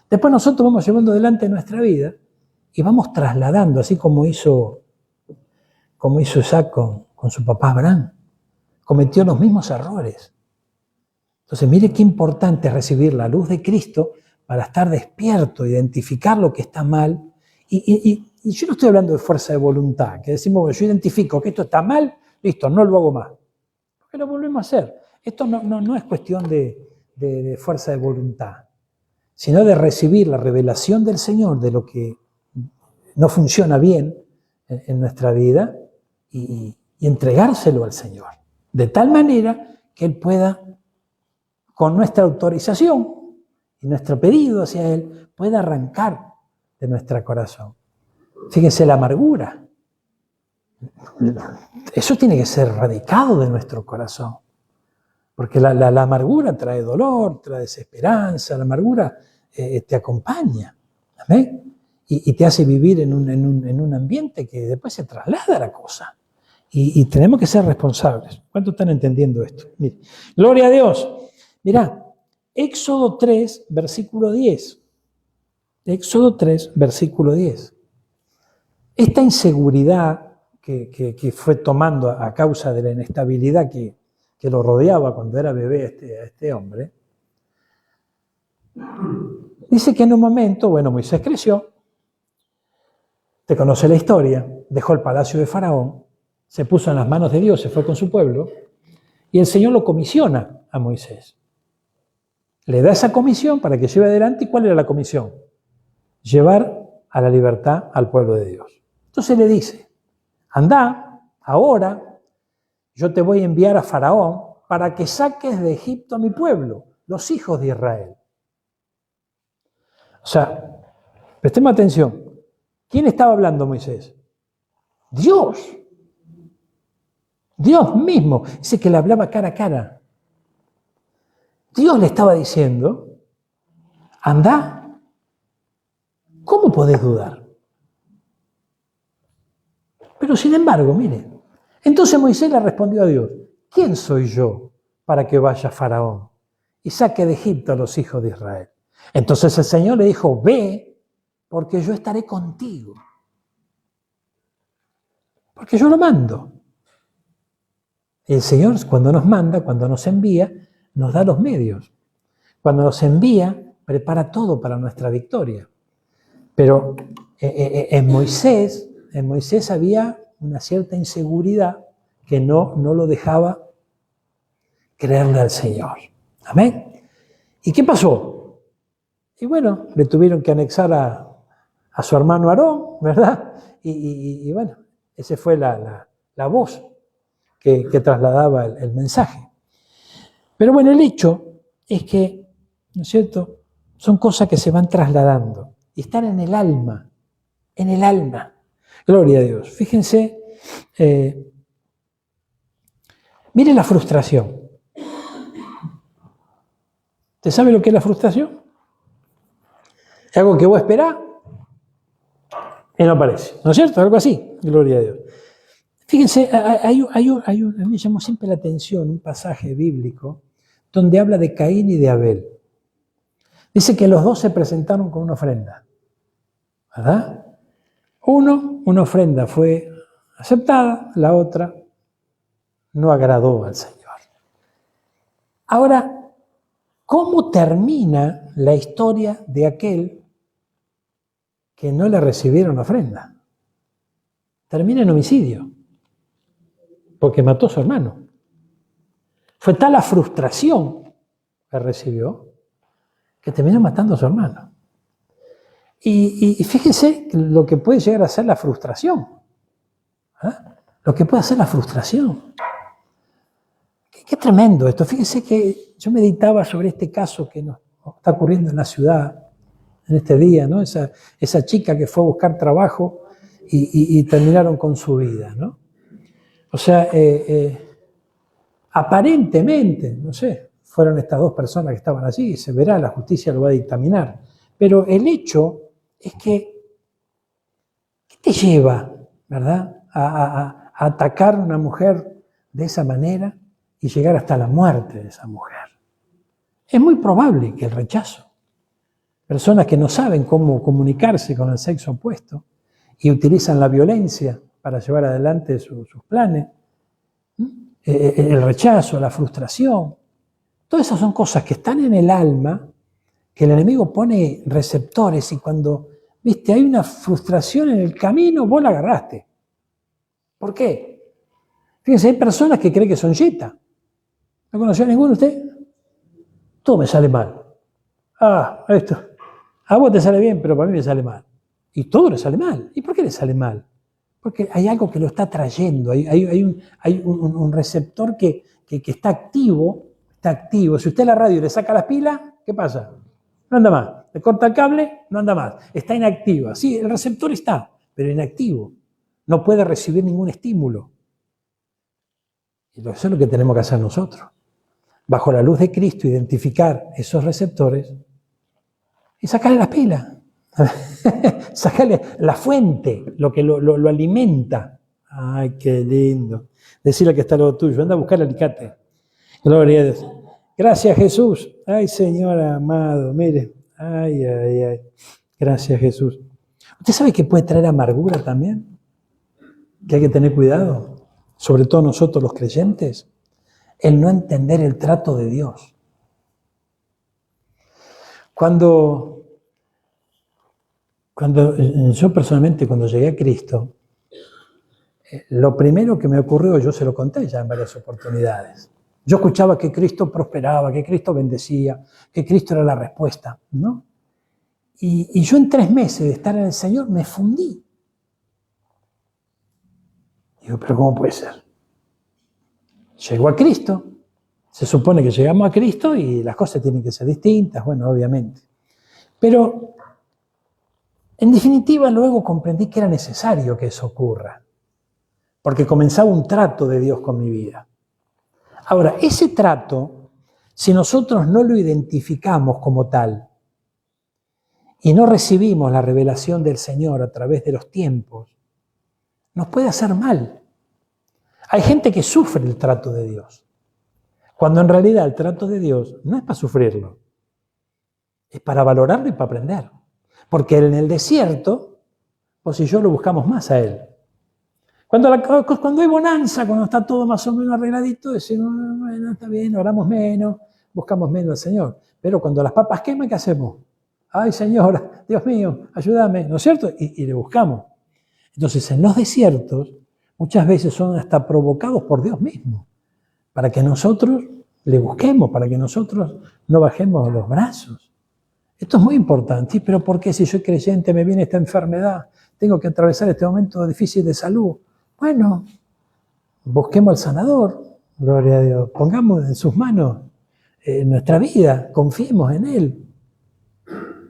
A: Después nosotros vamos llevando adelante nuestra vida y vamos trasladando, así como hizo Isaac con su papá Abraham. Cometió los mismos errores. Entonces, mire qué importante es recibir la luz de Cristo para estar despierto, identificar lo que está mal. Y yo no estoy hablando de fuerza de voluntad, que decimos, bueno, yo identifico que esto está mal, listo, no lo hago más. Porque lo volvemos a hacer. Esto no es cuestión de fuerza de voluntad, sino de recibir la revelación del Señor de lo que no funciona bien en nuestra vida y entregárselo al Señor. De tal manera que Él pueda, con nuestra autorización y nuestro pedido hacia Él, pueda arrancar de nuestro corazón. Fíjense la amargura Eso tiene que ser erradicado de nuestro corazón. Porque la amargura trae dolor, trae desesperanza, la amargura te acompaña. ¿Amén? Y te hace vivir en un ambiente que después se traslada a la cosa. Y tenemos que ser responsables. ¿Cuántos están entendiendo esto? Mire, gloria a Dios. Mirá, Éxodo 3, versículo 10. Éxodo 3, versículo 10. Esta inseguridad que fue tomando a causa de la inestabilidad que lo rodeaba cuando era bebé a este hombre, dice que en un momento, bueno, Moisés creció, te conoce la historia, dejó el palacio de Faraón, se puso en las manos de Dios, se fue con su pueblo, y el Señor lo comisiona a Moisés. Le da esa comisión para que lleve adelante. ¿Y cuál era la comisión? Llevar a la libertad al pueblo de Dios. Entonces le dice, anda, ahora, yo te voy a enviar a Faraón para que saques de Egipto a mi pueblo, los hijos de Israel. O sea, prestemos atención. ¿Quién estaba hablando Moisés? Dios. Dios mismo. Dice que le hablaba cara a cara. Dios le estaba diciendo, anda. ¿Cómo podés dudar? Pero sin embargo, mire, entonces Moisés le respondió a Dios, ¿quién soy yo para que vaya Faraón y saque de Egipto a los hijos de Israel? Entonces el Señor le dijo, ve, porque yo estaré contigo. Porque yo lo mando. El Señor, cuando nos manda, cuando nos envía, nos da los medios. Cuando nos envía, prepara todo para nuestra victoria. Pero en Moisés había una cierta inseguridad que no lo dejaba creerle al Señor. ¿Amén? ¿Y qué pasó? Y bueno, le tuvieron que anexar a su hermano Aarón, ¿verdad? Y bueno, esa fue la voz que trasladaba el mensaje. Pero bueno, el hecho es que, ¿no es cierto?, son cosas que se van trasladando y están en el alma, en el alma. Gloria a Dios. Fíjense, mire la frustración. ¿Usted sabe lo que es la frustración? Es algo que vos esperás y no aparece, ¿no es cierto? Algo así, gloria a Dios. Fíjense, a mí me llamó siempre la atención un pasaje bíblico donde habla de Caín y de Abel. Dice que los dos se presentaron con una ofrenda, ¿verdad? Una ofrenda fue aceptada, la otra no agradó al Señor. Ahora, ¿cómo termina la historia de aquel que no le recibieron ofrenda? Termina en homicidio, porque mató a su hermano. Fue tal la frustración que recibió que terminó matando a su hermano. Y fíjense lo que puede llegar a ser la frustración. ¿Eh? Lo que puede hacer la frustración. Qué tremendo esto. Fíjense que yo meditaba sobre este caso que nos está ocurriendo en la ciudad en este día, ¿no? Esa chica que fue a buscar trabajo y terminaron con su vida, ¿no? O sea, aparentemente, no sé, fueron estas dos personas que estaban allí, y se verá, la justicia lo va a dictaminar. Pero el hecho es que, ¿qué te lleva, verdad, a atacar a una mujer de esa manera y llegar hasta la muerte de esa mujer? Es muy probable que el rechazo. Personas que no saben cómo comunicarse con el sexo opuesto y utilizan la violencia para llevar adelante sus planes. El rechazo, la frustración. Todas esas son cosas que están en el alma, que el enemigo pone receptores y cuando, viste, hay una frustración en el camino, vos la agarraste. ¿Por qué? Fíjense, hay personas que creen que son yeta. ¿No conoció a ninguno usted? Todo me sale mal. Esto. A vos te sale bien, pero para mí me sale mal. Y todo le sale mal. ¿Y por qué le sale mal? Porque hay algo que lo está trayendo. Hay un receptor que está activo. Está activo. Si usted a la radio le saca las pilas, ¿qué pasa? No anda más. Le corta el cable, no anda más. Está inactiva. Sí, el receptor está, pero inactivo. no puede recibir ningún estímulo. Y eso es lo que tenemos que hacer nosotros. Bajo la luz de Cristo, identificar esos receptores y sacarle las pilas. Sacarle la fuente, lo que lo alimenta. Ay, qué lindo. Decirle que está lo tuyo. Anda a buscar el alicate. Gloria a Dios. Gracias, Jesús. Ay, Señor amado, mire. Ay, ay, ay. Gracias, Jesús. ¿Usted sabe que puede traer amargura también? Que hay que tener cuidado. Sobre todo nosotros los creyentes. El no entender el trato de Dios. Cuando yo personalmente, cuando llegué a Cristo, lo primero que me ocurrió, yo se lo conté ya en varias oportunidades. Yo escuchaba que Cristo prosperaba, que Cristo bendecía, que Cristo era la respuesta, ¿no? Y yo en 3 meses de estar en el Señor me fundí. Digo, pero ¿cómo puede ser? Llegó a Cristo, se supone que llegamos a Cristo y las cosas tienen que ser distintas, bueno, obviamente. Pero, en definitiva, luego comprendí que era necesario que eso ocurra, porque comenzaba un trato de Dios con mi vida. Ahora, ese trato, si nosotros no lo identificamos como tal y no recibimos la revelación del Señor a través de los tiempos, nos puede hacer mal. Hay gente que sufre el trato de Dios, cuando en realidad el trato de Dios no es para sufrirlo, es para valorarlo y para aprender. Porque en el desierto, vos y yo lo buscamos más a Él. Cuando hay bonanza, cuando está todo más o menos arregladito, decimos, bueno, está bien, oramos menos, buscamos menos al Señor. Pero cuando las papas queman, ¿qué hacemos? Ay, Señor, Dios mío, ayúdame, ¿no es cierto? Y le buscamos. Entonces, en los desiertos, muchas veces son hasta provocados por Dios mismo, para que nosotros le busquemos, para que nosotros no bajemos los brazos. Esto es muy importante. ¿Pero por qué si soy creyente me viene esta enfermedad? Tengo que atravesar este momento difícil de salud. Bueno, busquemos al sanador, gloria a Dios. Pongamos en sus manos nuestra vida, confiemos en Él.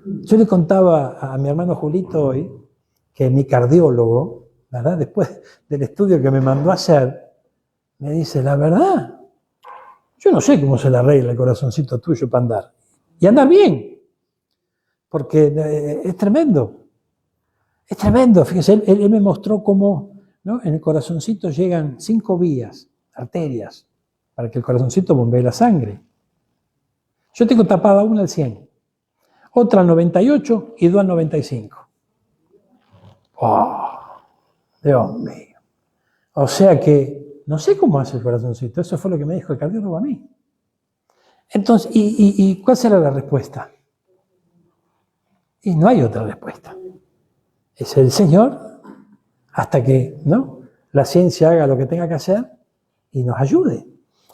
A: Yo le contaba a mi hermano Julito hoy, que mi cardiólogo, ¿verdad? Después del estudio que me mandó a hacer, me dice, la verdad, yo no sé cómo se le arregla el corazoncito tuyo para andar. Y andar bien, porque es tremendo. Es tremendo, fíjese, él me mostró cómo, ¿no?, en el corazoncito llegan 5 vías, arterias, para que el corazoncito bombee la sangre. Yo tengo tapada una al 100, otra al 98 y 2 al 95. ¡Oh! Dios mío. O sea que no sé cómo hace el corazoncito, eso fue lo que me dijo el cardiólogo a mí. Entonces, ¿y cuál será la respuesta? Y no hay otra respuesta. Es el Señor hasta que, ¿no?, la ciencia haga lo que tenga que hacer y nos ayude.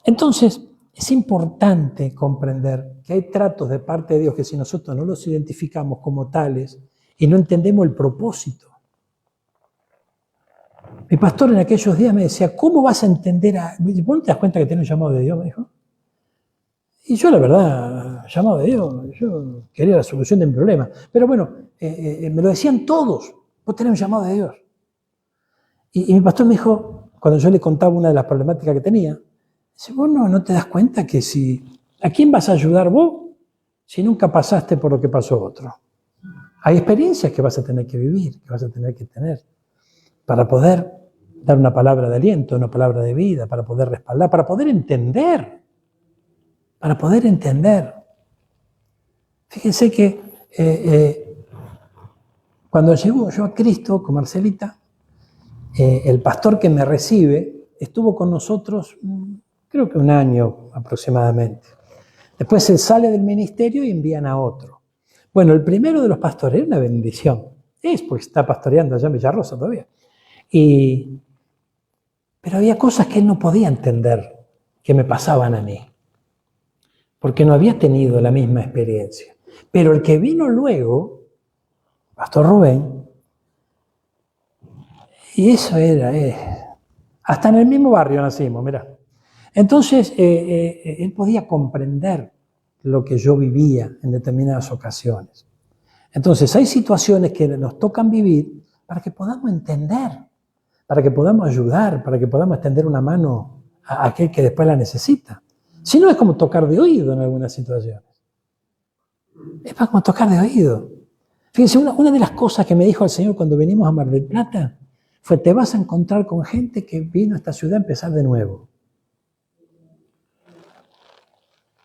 A: Entonces, es importante comprender que hay tratos de parte de Dios que si nosotros no los identificamos como tales y no entendemos el propósito. Mi pastor en aquellos días me decía, ¿cómo vas a entender ¿vos no te das cuenta que tienes un llamado de Dios? Me dijo. Y yo, la verdad, llamado de Dios, yo quería la solución de mi problema. Pero bueno, me lo decían todos, vos tenés un llamado de Dios. Y mi pastor me dijo, cuando yo le contaba una de las problemáticas que tenía, dice, vos no te das cuenta que ¿a quién vas a ayudar vos si nunca pasaste por lo que pasó otro? Hay experiencias que vas a tener que vivir, que vas a tener que tener, para poder dar una palabra de aliento, una palabra de vida, para poder respaldar, para poder entender. Para poder entender. Fíjense que cuando llego yo a Cristo con Marcelita, el pastor que me recibe estuvo con nosotros, creo que 1 año aproximadamente. Después él sale del ministerio y envían a otro. Bueno, el primero de los pastores es una bendición. Es porque está pastoreando allá en Villarrosa todavía. Pero había cosas que él no podía entender que me pasaban a mí, porque no había tenido la misma experiencia. Pero el que vino luego, Pastor Rubén, y eso era, hasta en el mismo barrio nacimos, mirá. Entonces, él podía comprender lo que yo vivía en determinadas ocasiones. Entonces, hay situaciones que nos tocan vivir para que podamos entender, para que podamos ayudar, para que podamos extender una mano a aquel que después la necesita. Si no, es como tocar de oído en algunas situaciones. Es como tocar de oído. Fíjense, una de las cosas que me dijo el Señor cuando venimos a Mar del Plata fue: te vas a encontrar con gente que vino a esta ciudad a empezar de nuevo.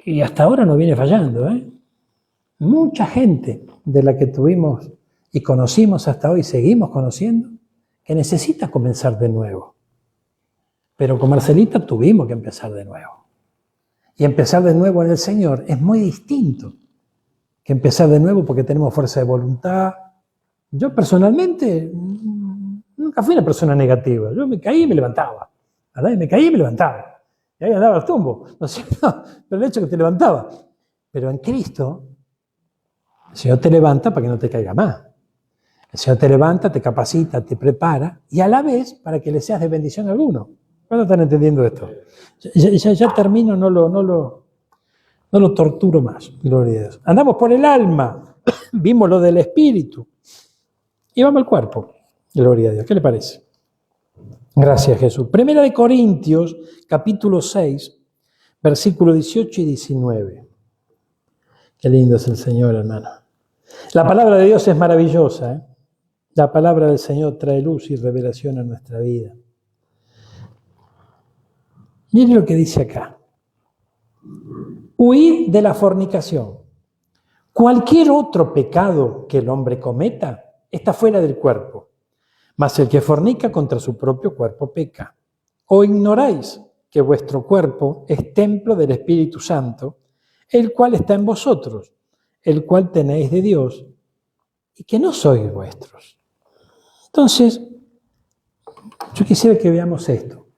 A: Y hasta ahora no viene fallando, ¿eh? Mucha gente de la que tuvimos y conocimos hasta hoy, seguimos conociendo, que necesita comenzar de nuevo. Pero con Marcelita tuvimos que empezar de nuevo. Y empezar de nuevo en el Señor es muy distinto que empezar de nuevo porque tenemos fuerza de voluntad. Yo personalmente nunca fui una persona negativa. Yo me caí y me levantaba. ¿Verdad? Y me caí y me levantaba. Y ahí andaba al tumbo. ¿No es cierto? Pero el hecho que te levantaba. Pero en Cristo, el Señor te levanta para que no te caiga más. El Señor te levanta, te capacita, te prepara, y a la vez para que le seas de bendición a alguno. ¿Cuándo están entendiendo esto? Ya termino, no lo torturo más, gloria a Dios. Andamos por el alma, vimos lo del espíritu, y vamos al cuerpo, gloria a Dios. ¿Qué le parece? Gracias, Jesús. Primera de Corintios, capítulo 6, versículos 18 y 19. Qué lindo es el Señor, hermano. La palabra de Dios es maravillosa, ¿eh? La palabra del Señor trae luz y revelación a nuestra vida. Miren lo que dice acá. Huid de la fornicación. Cualquier otro pecado que el hombre cometa está fuera del cuerpo, mas el que fornica contra su propio cuerpo peca. ¿O ignoráis que vuestro cuerpo es templo del Espíritu Santo, el cual está en vosotros, el cual tenéis de Dios, y que no sois vuestros? Entonces, yo quisiera que veamos esto,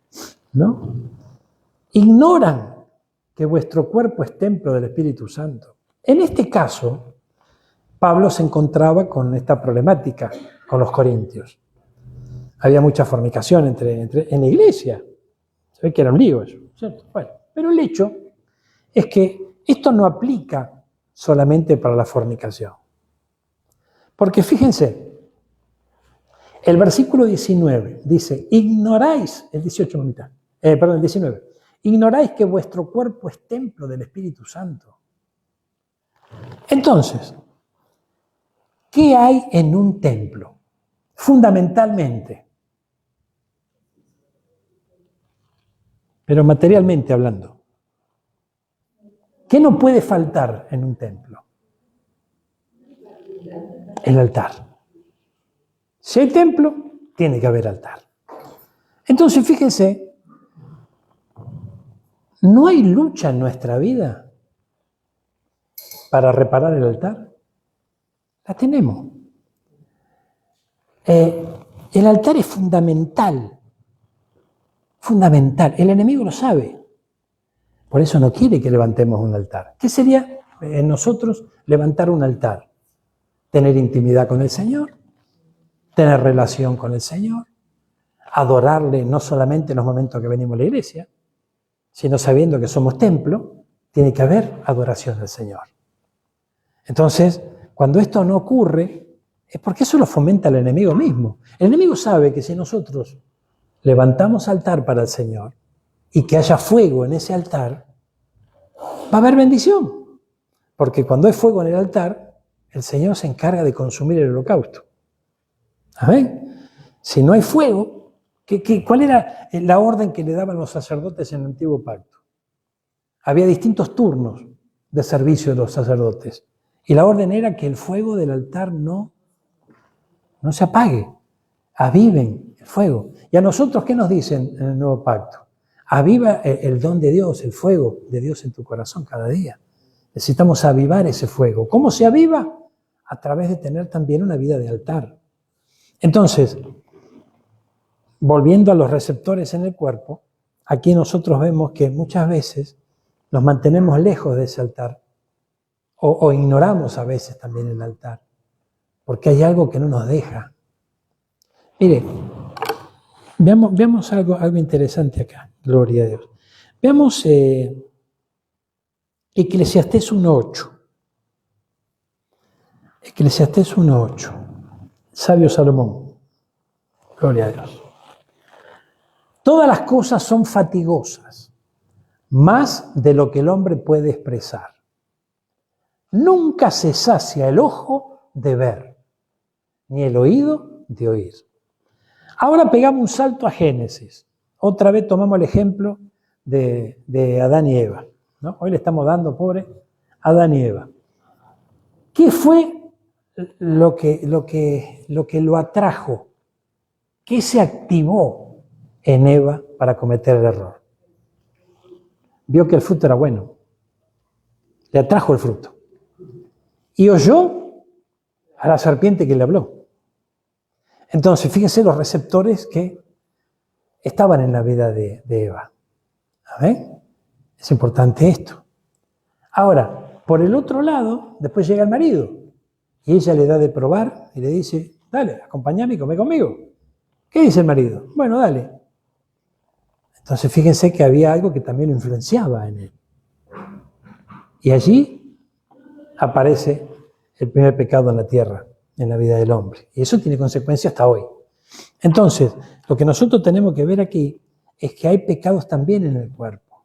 A: ¿no? Ignoran que vuestro cuerpo es templo del Espíritu Santo. En este caso, Pablo se encontraba con esta problemática con los corintios. Había mucha fornicación en la iglesia. Se ve que era un lío eso, ¿cierto? Bueno, pero el hecho es que esto no aplica solamente para la fornicación. Porque fíjense, el versículo 19 dice: ignoráis, el 18 mitad, el 19, ignoráis que vuestro cuerpo es templo del Espíritu Santo. Entonces, ¿qué hay en un templo? Fundamentalmente, pero materialmente hablando, ¿qué no puede faltar en un templo? El altar. Si hay templo, tiene que haber altar. Entonces, fíjense, no hay lucha en nuestra vida para reparar el altar. La tenemos. El altar es fundamental. Fundamental. El enemigo lo sabe. Por eso no quiere que levantemos un altar. ¿Qué sería en nosotros levantar un altar? Tener intimidad con el Señor, tener relación con el Señor, adorarle no solamente en los momentos que venimos a la iglesia, sino sabiendo que somos templo, tiene que haber adoración al Señor. Entonces, cuando esto no ocurre, es porque eso lo fomenta el enemigo mismo. El enemigo sabe que si nosotros levantamos altar para el Señor y que haya fuego en ese altar, va a haber bendición. Porque cuando hay fuego en el altar, el Señor se encarga de consumir el holocausto. ¿Amén? Si no hay fuego, ¿cuál era la orden que le daban los sacerdotes en el Antiguo Pacto? Había distintos turnos de servicio de los sacerdotes. Y la orden era que el fuego del altar no se apague. Aviven el fuego. ¿Y a nosotros qué nos dicen en el Nuevo Pacto? Aviva el don de Dios, el fuego de Dios en tu corazón cada día. Necesitamos avivar ese fuego. ¿Cómo se aviva? A través de tener también una vida de altar. Entonces, volviendo a los receptores en el cuerpo, aquí nosotros vemos que muchas veces nos mantenemos lejos de ese altar o ignoramos a veces también el altar, porque hay algo que no nos deja. Mire, veamos algo interesante acá, gloria a Dios. Veamos Eclesiastés 1:8. Eclesiastés 1:8. Sabio Salomón. Gloria a Dios. Todas las cosas son fatigosas, más de lo que el hombre puede expresar. Nunca se sacia el ojo de ver, ni el oído de oír. Ahora pegamos un salto a Génesis. Otra vez tomamos el ejemplo de Adán y Eva, ¿no? Hoy le estamos dando, pobre, Adán y Eva. ¿Qué fue lo que lo atrajo? ¿Qué se activó en Eva para cometer el error? Vio que el fruto era bueno. Le atrajo el fruto. Y oyó a la serpiente que le habló. Entonces, fíjense los receptores que estaban en la vida de Eva. ¿A ver? Es importante esto. Ahora, por el otro lado, después llega el marido y ella le da de probar y le dice, dale, acompáñame y come conmigo. ¿Qué dice el marido? Bueno, dale. Entonces, fíjense que había algo que también lo influenciaba en él. Y allí aparece el primer pecado en la tierra, en la vida del hombre. Y eso tiene consecuencias hasta hoy. Entonces, lo que nosotros tenemos que ver aquí es que hay pecados también en el cuerpo.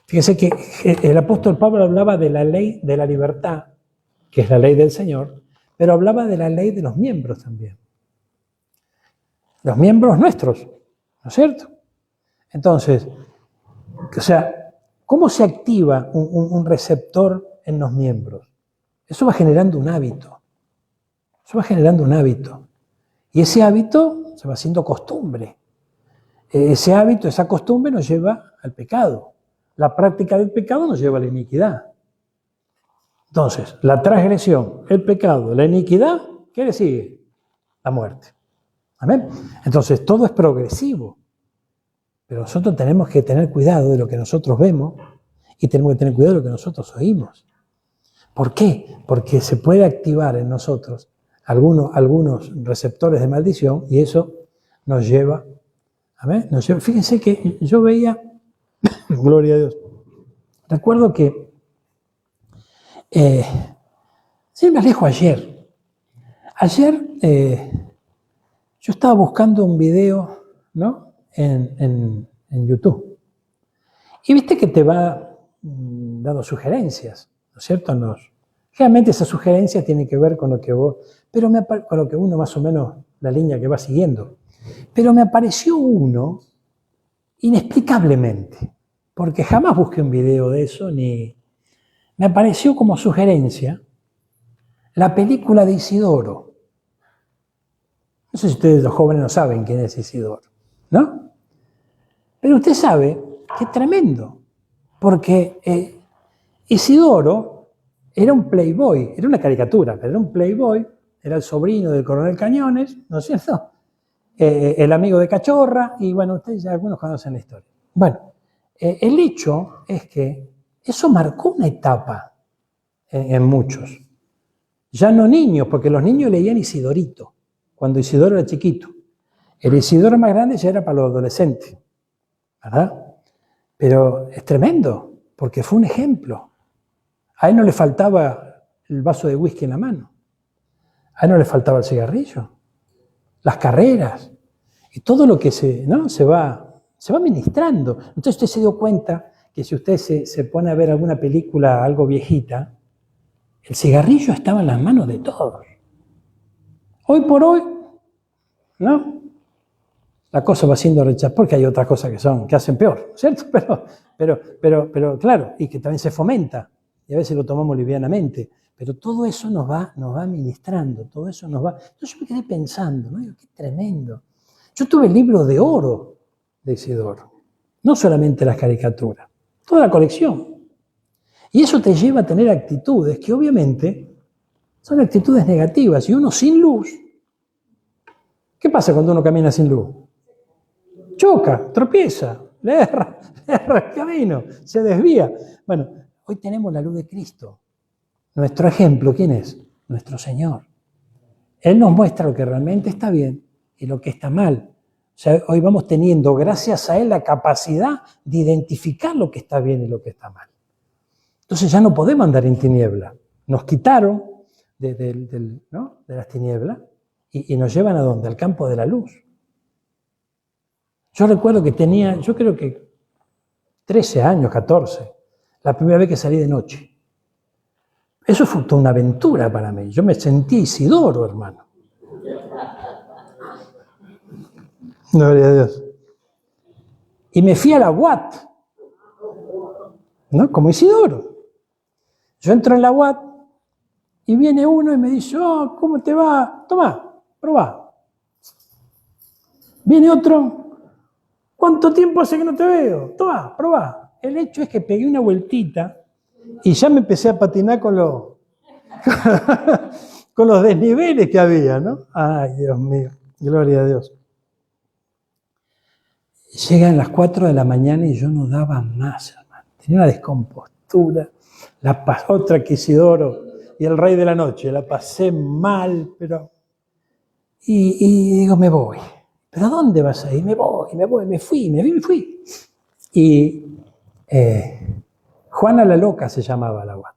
A: Fíjense que el apóstol Pablo hablaba de la ley de la libertad, que es la ley del Señor, pero hablaba de la ley de los miembros también. Los miembros nuestros, ¿no es cierto? Entonces, o sea, ¿cómo se activa un receptor en los miembros? Eso va generando un hábito. Eso va generando un hábito. Y ese hábito se va haciendo costumbre. Ese hábito, esa costumbre nos lleva al pecado. La práctica del pecado nos lleva a la iniquidad. Entonces, la transgresión, el pecado, la iniquidad, ¿qué le sigue? La muerte. ¿Amén? Entonces, todo es progresivo. Pero nosotros tenemos que tener cuidado de lo que nosotros vemos y tenemos que tener cuidado de lo que nosotros oímos. ¿Por qué? Porque se puede activar en nosotros algunos receptores de maldición y eso nos lleva, ¿amén? Fíjense que yo veía, gloria a Dios, recuerdo que, sin me alejo ayer yo estaba buscando un video, ¿no? en YouTube. Y viste que te va dando sugerencias, ¿no es cierto? Realmente esas sugerencias tienen que ver con lo que vos, pero con lo que uno más o menos, la línea que va siguiendo. Pero me apareció uno inexplicablemente, porque jamás busqué un video de eso, ni me apareció como sugerencia la película de Isidoro. No sé si ustedes los jóvenes no saben quién es Isidoro, ¿no? Pero usted sabe que es tremendo, porque Isidoro era un playboy, era una caricatura, pero era un playboy, era el sobrino del coronel Cañones, ¿no es cierto? El amigo de Cachorra, y bueno, ustedes ya algunos conocen la historia. Bueno, el hecho es que eso marcó una etapa en muchos. Ya no niños, porque los niños leían Isidorito, cuando Isidoro era chiquito. El Isidoro más grande ya era para los adolescentes, ¿verdad? Pero es tremendo, porque fue un ejemplo. A él no le faltaba el vaso de whisky en la mano. A él no le faltaba el cigarrillo, las carreras y todo lo que se va ministrando. Entonces usted se dio cuenta que si usted se pone a ver alguna película algo viejita, el cigarrillo estaba en las manos de todos. Hoy por hoy, ¿no? La cosa va siendo rechazada, porque hay otras cosas que hacen peor, ¿cierto? Pero claro, y que también se fomenta, y a veces lo tomamos livianamente, pero todo eso nos va ministrando, todo eso nos va... Entonces yo me quedé pensando, ¿no? Digo, qué tremendo. Yo tuve el libro de oro de Isidoro, no solamente las caricaturas, toda la colección. Y eso te lleva a tener actitudes que obviamente son actitudes negativas, y uno sin luz. ¿Qué pasa cuando uno camina sin luz? Choca, tropieza, le erra el camino, se desvía. Bueno, hoy tenemos la luz de Cristo. Nuestro ejemplo, ¿quién es? Nuestro Señor. Él nos muestra lo que realmente está bien y lo que está mal. O sea, hoy vamos teniendo, gracias a Él, la capacidad de identificar lo que está bien y lo que está mal. Entonces ya no podemos andar en tiniebla. Nos quitaron de las tinieblas y nos llevan ¿a dónde? Al campo de la luz. Yo recuerdo que tenía, yo creo que 13 años, 14, la primera vez que salí de noche. Eso fue toda una aventura para mí. Yo me sentí Isidoro, hermano. Gloria a Dios. Y me fui a la UAT, ¿no? Como Isidoro. Yo entro en la UAT y viene uno y me dice, oh, ¿cómo te va? Toma, probá. Viene otro, ¿cuánto tiempo hace que no te veo? Toma, probá. El hecho es que pegué una vueltita y ya me empecé a patinar con los desniveles que había, ¿no? Ay, Dios mío, gloria a Dios. Llegan las 4 de la mañana y yo no daba más, hermano. Tenía una descompostura. Otra que Isidoro y el rey de la noche. La pasé mal, pero... Y digo, me voy. ¿Pero a dónde vas a ir? Me fui. Y Juana la Loca se llamaba la UAT.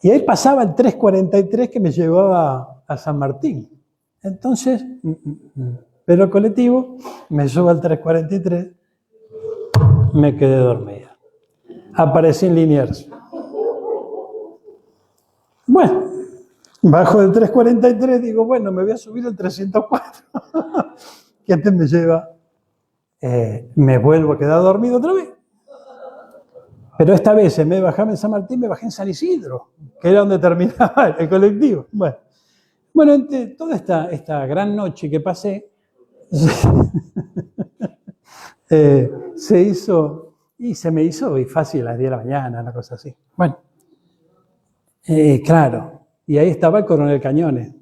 A: Y ahí pasaba el 343 que me llevaba a San Martín. Entonces, pero el colectivo, me subo al 343, me quedé dormida. Aparecí en Liniers. Bueno, bajo del 343, digo, bueno, me voy a subir al 304. Que este me lleva, me vuelvo a quedar dormido otra vez. Pero esta vez, en vez de bajarme en San Martín, me bajé en San Isidro, que era donde terminaba el colectivo. Bueno, entre toda esta gran noche que pasé, se me hizo fácil a las 10 de la mañana, una cosa así. Bueno, claro, y ahí estaba el coronel Cañones.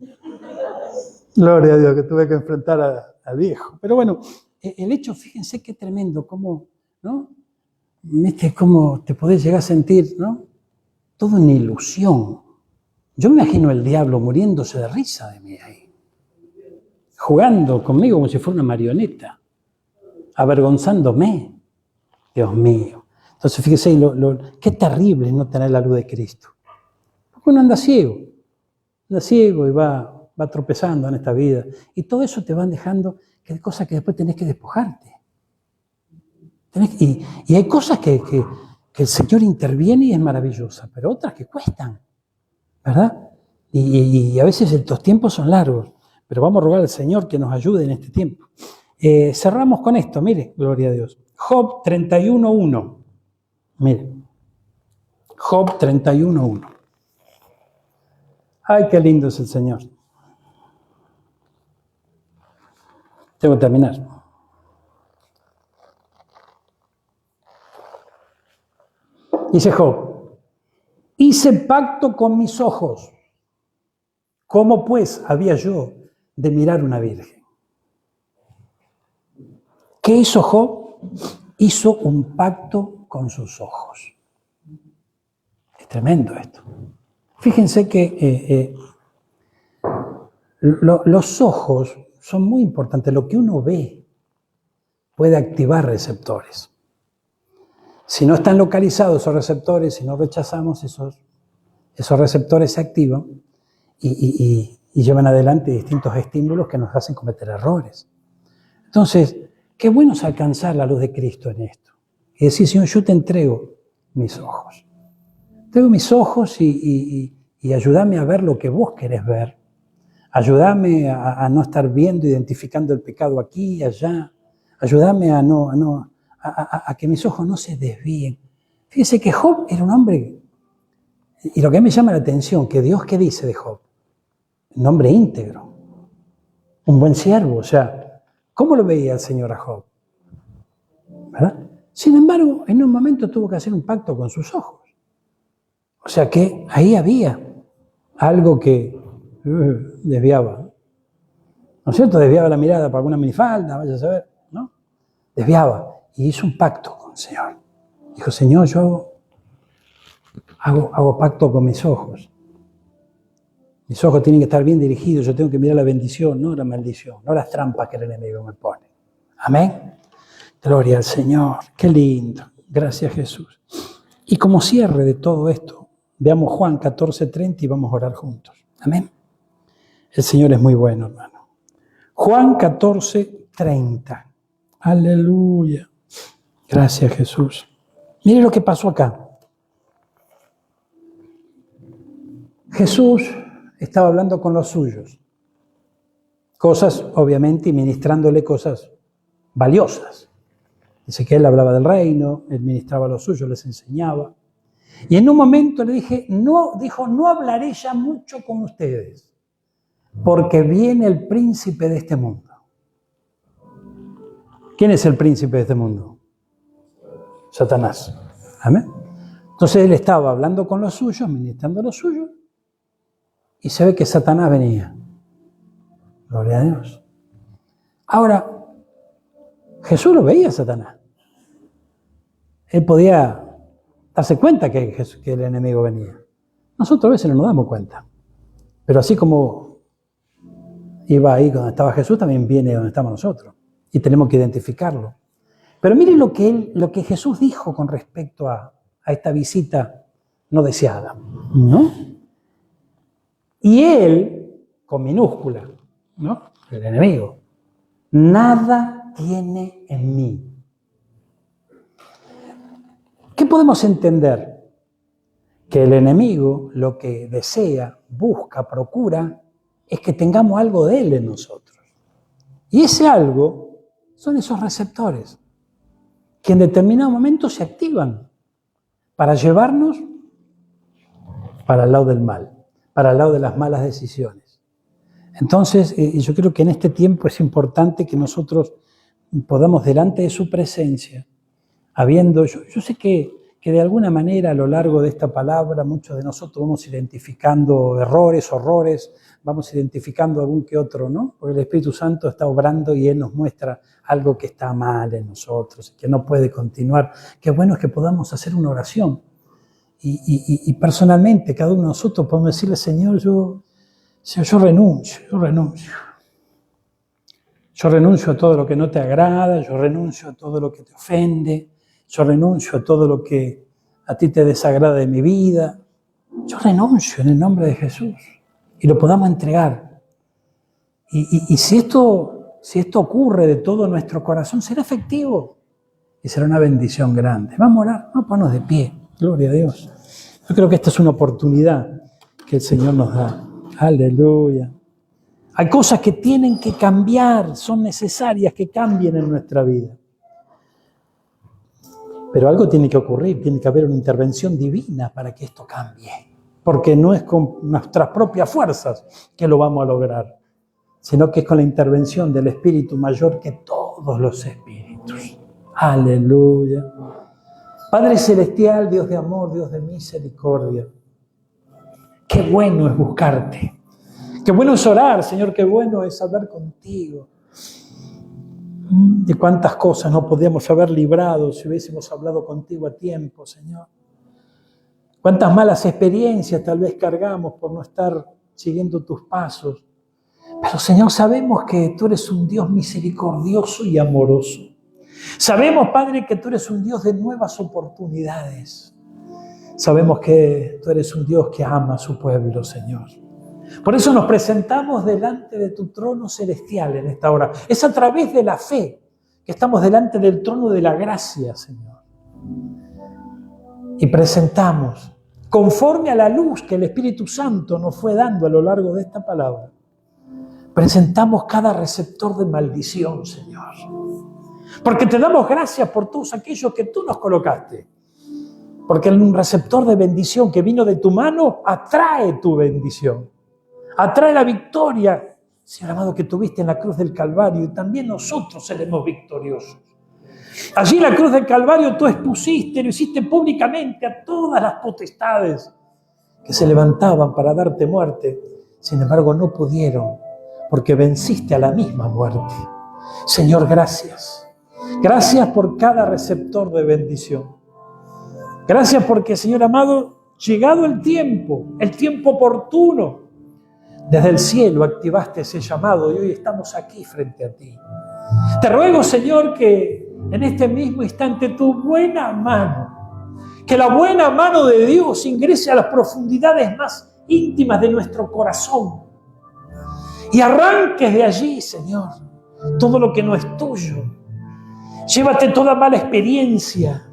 A: Gloria a Dios, que tuve que enfrentar al viejo. Pero bueno, el hecho, fíjense qué tremendo, cómo, ¿no? ¿Viste cómo te podés llegar a sentir, ¿no? Todo una ilusión. Yo me imagino el diablo muriéndose de risa de mí ahí, jugando conmigo como si fuera una marioneta, avergonzándome. Dios mío. Entonces, fíjese, qué terrible no tener la luz de Cristo. Porque uno anda ciego y va tropezando en esta vida. Y todo eso te van dejando que hay cosas que después tenés que despojarte. Y hay cosas que el Señor interviene y es maravillosa, pero otras que cuestan, ¿verdad? Y a veces estos tiempos son largos, pero vamos a rogar al Señor que nos ayude en este tiempo. Cerramos con esto, mire, gloria a Dios. Job 31:1. Mire, Job 31:1. Ay, qué lindo es el Señor. Tengo que terminar. Dice Job, hice pacto con mis ojos. ¿Cómo pues había yo de mirar una virgen? ¿Qué hizo Job? Hizo un pacto con sus ojos. Es tremendo esto. Fíjense que los ojos son muy importantes. Lo que uno ve puede activar receptores. Si no están localizados esos receptores, si no rechazamos, esos receptores se activan y llevan adelante distintos estímulos que nos hacen cometer errores. Entonces, qué bueno es alcanzar la luz de Cristo en esto. Y decir, Señor, yo te entrego mis ojos. Tengo mis ojos y ayúdame a ver lo que vos querés ver. Ayúdame a no estar viendo, identificando el pecado aquí y allá. Ayúdame a que mis ojos no se desvíen. Fíjese que Job era un hombre, y lo que me llama la atención, que Dios, ¿qué dice de Job? Un hombre íntegro, un buen siervo. O sea, ¿cómo lo veía el Señor a Job? ¿Verdad? Sin embargo, en un momento tuvo que hacer un pacto con sus ojos. O sea que ahí había algo que desviaba. ¿No es cierto? Desviaba la mirada para alguna minifalda, vaya a saber, ¿no? Desviaba. Y hizo un pacto con el Señor. Dijo, Señor, yo hago pacto con mis ojos. Mis ojos tienen que estar bien dirigidos. Yo tengo que mirar la bendición, no la maldición, no las trampas que el enemigo me pone. Amén. Gloria al Señor. Qué lindo. Gracias, Jesús. Y como cierre de todo esto, veamos Juan 14:30 y vamos a orar juntos. Amén. El Señor es muy bueno, hermano. Juan 14:30. Aleluya. Gracias, Jesús. Mire lo que pasó acá. Jesús estaba hablando con los suyos. Cosas, obviamente, y ministrándole cosas valiosas. Dice que él hablaba del reino, él ministraba a los suyos, les enseñaba. Y en un momento le dijo, no hablaré ya mucho con ustedes, porque viene el príncipe de este mundo. ¿Quién es el príncipe de este mundo? Satanás. Amén. Entonces él estaba hablando con los suyos, ministrando a los suyos, y se ve que Satanás venía. Gloria a Dios. Ahora, Jesús lo veía a Satanás. Él podía darse cuenta que el enemigo venía. Nosotros a veces no nos damos cuenta. Pero así como iba ahí donde estaba Jesús, también viene donde estamos nosotros. Y tenemos que identificarlo. Pero miren lo que Jesús dijo con respecto a esta visita no deseada, ¿no? Y él, con minúscula, ¿no? El enemigo, nada tiene en mí. ¿Qué podemos entender? Que el enemigo lo que desea, busca, procura, es que tengamos algo de él en nosotros. Y ese algo son esos receptores que en determinado momento se activan para llevarnos para el lado del mal, para el lado de las malas decisiones. Entonces, yo creo que en este tiempo es importante que nosotros podamos, delante de su presencia, yo sé que de alguna manera a lo largo de esta palabra muchos de nosotros vamos identificando errores, horrores, vamos identificando algún que otro, ¿no? Porque el Espíritu Santo está obrando y Él nos muestra algo que está mal en nosotros, que no puede continuar. Qué bueno es que podamos hacer una oración y personalmente cada uno de nosotros podemos decirle, Señor, yo renuncio. Yo renuncio a todo lo que no te agrada, yo renuncio a todo lo que te ofende, yo renuncio a todo lo que a ti te desagrada de mi vida. Yo renuncio en el nombre de Jesús y lo podamos entregar. Y si esto ocurre de todo nuestro corazón, será efectivo y será una bendición grande. Vamos a orar, vamos a ponernos de pie. Gloria a Dios. Yo creo que esta es una oportunidad que el Señor nos da. Aleluya. Hay cosas que tienen que cambiar, son necesarias que cambien en nuestra vida. Pero algo tiene que ocurrir, tiene que haber una intervención divina para que esto cambie. Porque no es con nuestras propias fuerzas que lo vamos a lograr, sino que es con la intervención del Espíritu mayor que todos los espíritus. Aleluya. Padre Celestial, Dios de amor, Dios de misericordia, qué bueno es buscarte. Qué bueno es orar, Señor, qué bueno es hablar contigo. De cuántas cosas no podríamos haber librado si hubiésemos hablado contigo a tiempo, Señor. Cuántas malas experiencias tal vez cargamos por no estar siguiendo tus pasos. Pero, Señor, sabemos que tú eres un Dios misericordioso y amoroso. Sabemos, Padre, que tú eres un Dios de nuevas oportunidades. Sabemos que tú eres un Dios que ama a su pueblo, Señor. Por eso nos presentamos delante de tu trono celestial en esta hora. Es a través de la fe que estamos delante del trono de la gracia, Señor. Y presentamos, conforme a la luz que el Espíritu Santo nos fue dando a lo largo de esta palabra, presentamos cada receptor de maldición, Señor. Porque te damos gracias por todos aquellos que tú nos colocaste. Porque un receptor de bendición que vino de tu mano atrae tu bendición. Atrae la victoria, Señor amado, que tuviste en la cruz del Calvario, y también nosotros seremos victoriosos. Allí en la cruz del Calvario tú expusiste, lo hiciste públicamente a todas las potestades que se levantaban para darte muerte. Sin embargo, no pudieron, porque venciste a la misma muerte. Señor, gracias. Gracias por cada receptor de bendición. Gracias porque, Señor amado, llegado el tiempo oportuno, desde el cielo activaste ese llamado y hoy estamos aquí frente a ti. Te ruego, Señor, que en este mismo instante tu buena mano, que la buena mano de Dios ingrese a las profundidades más íntimas de nuestro corazón y arranques de allí, Señor, todo lo que no es tuyo. Llévate toda mala experiencia,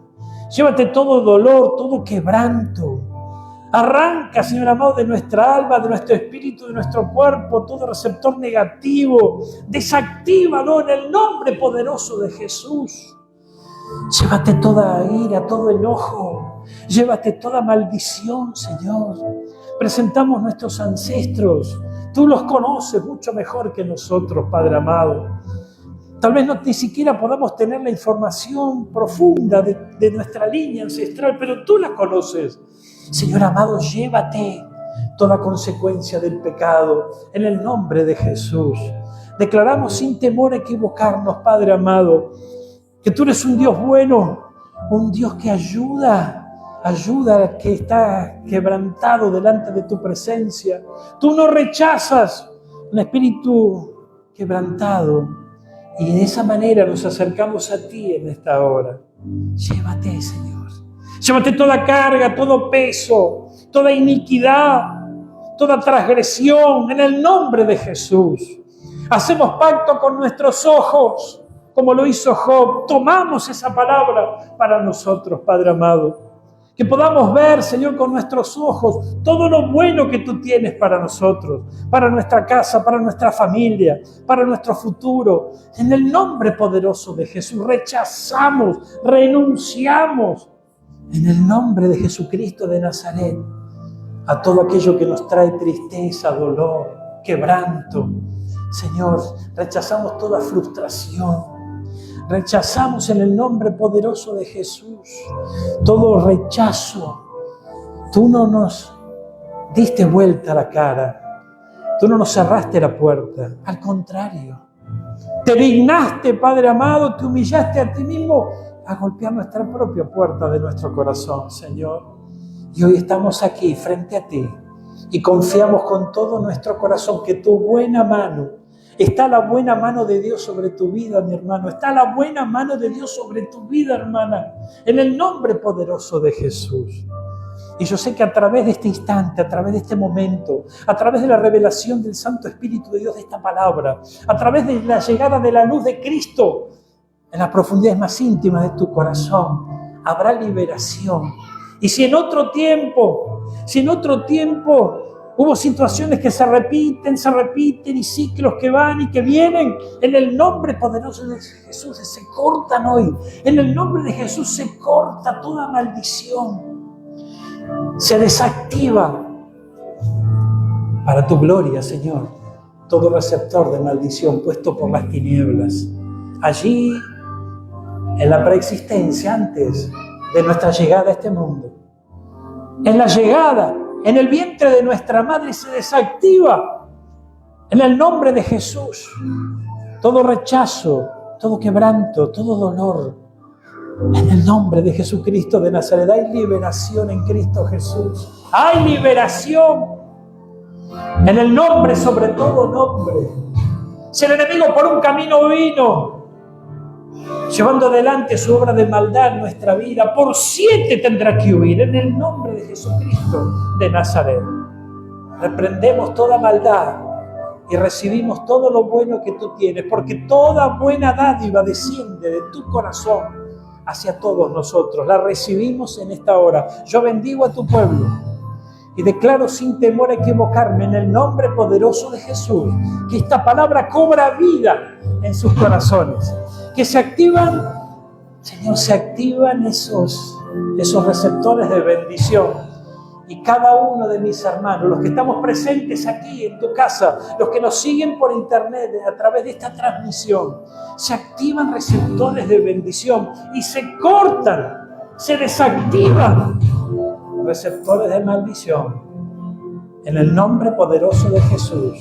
A: llévate todo dolor, todo quebranto. Arranca, Señor amado, de nuestra alma, de nuestro espíritu, de nuestro cuerpo, todo receptor negativo. Desactívalo en el nombre poderoso de Jesús. Llévate toda ira, todo enojo. Llévate toda maldición, Señor. Presentamos nuestros ancestros. Tú los conoces mucho mejor que nosotros, Padre amado. Tal vez ni siquiera podamos tener la información profunda de nuestra línea ancestral, pero tú la conoces. Señor amado, llévate toda consecuencia del pecado en el nombre de Jesús. Declaramos sin temor a equivocarnos, Padre amado, que tú eres un Dios bueno, un Dios que ayuda al que está quebrantado delante de tu presencia. Tú no rechazas un espíritu quebrantado y de esa manera nos acercamos a ti en esta hora. Llévate, Señor. Llévate toda carga, todo peso, toda iniquidad, toda transgresión en el nombre de Jesús. Hacemos pacto con nuestros ojos, como lo hizo Job. Tomamos esa palabra para nosotros, Padre amado. Que podamos ver, Señor, con nuestros ojos todo lo bueno que tú tienes para nosotros, para nuestra casa, para nuestra familia, para nuestro futuro. En el nombre poderoso de Jesús rechazamos, renunciamos en el nombre de Jesucristo de Nazaret a todo aquello que nos trae tristeza, dolor, quebranto. Señor, rechazamos toda frustración. Rechazamos en el nombre poderoso de Jesús todo rechazo. Tú no nos diste vuelta la cara. Tú no nos cerraste la puerta. Al contrario, te dignaste, Padre amado, te humillaste a ti mismo a golpear nuestra propia puerta de nuestro corazón, Señor. Y hoy estamos aquí frente a ti y confiamos con todo nuestro corazón que tu buena mano, está la buena mano de Dios sobre tu vida, mi hermano. Está la buena mano de Dios sobre tu vida, hermana. En el nombre poderoso de Jesús. Y yo sé que a través de este instante, a través de este momento, a través de la revelación del Santo Espíritu de Dios de esta palabra, a través de la llegada de la luz de Cristo en las profundidades más íntimas de tu corazón, habrá liberación. Y si en otro tiempo hubo situaciones que se repiten y ciclos que van y que vienen, en el nombre poderoso de Jesús se cortan hoy. En el nombre de Jesús se corta toda maldición. Se desactiva para tu gloria, Señor, todo receptor de maldición puesto por las tinieblas. Allí, en la preexistencia, antes de nuestra llegada a este mundo, en la llegada, en el vientre de nuestra madre se desactiva en el nombre de Jesús todo rechazo, todo quebranto, todo dolor. En el nombre de Jesucristo de Nazaret hay liberación en Cristo Jesús. Hay liberación en el nombre, sobre todo nombre. Si el enemigo por un camino vino llevando adelante su obra de maldad en nuestra vida, por 7 tendrá que huir en el nombre de Jesucristo de Nazaret. Reprendemos toda maldad y recibimos todo lo bueno que tú tienes, porque toda buena dádiva desciende de tu corazón hacia todos nosotros. La recibimos en esta hora. Yo bendigo a tu pueblo y declaro sin temor a equivocarme en el nombre poderoso de Jesús que esta palabra cobra vida en sus corazones. Que se activan, Señor, se activan esos receptores de bendición. Y cada uno de mis hermanos, los que estamos presentes aquí en tu casa, los que nos siguen por internet a través de esta transmisión, se activan receptores de bendición y se cortan, se desactivan receptores de maldición. En el nombre poderoso de Jesús.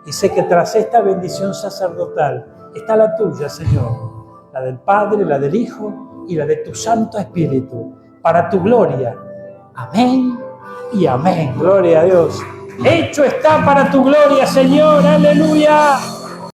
A: Y sé que tras esta bendición sacerdotal está la tuya, Señor. La del Padre, la del Hijo y la de tu Santo Espíritu, para tu gloria. Amén y amén. Gloria a Dios. Hecho está para tu gloria, Señor. Aleluya.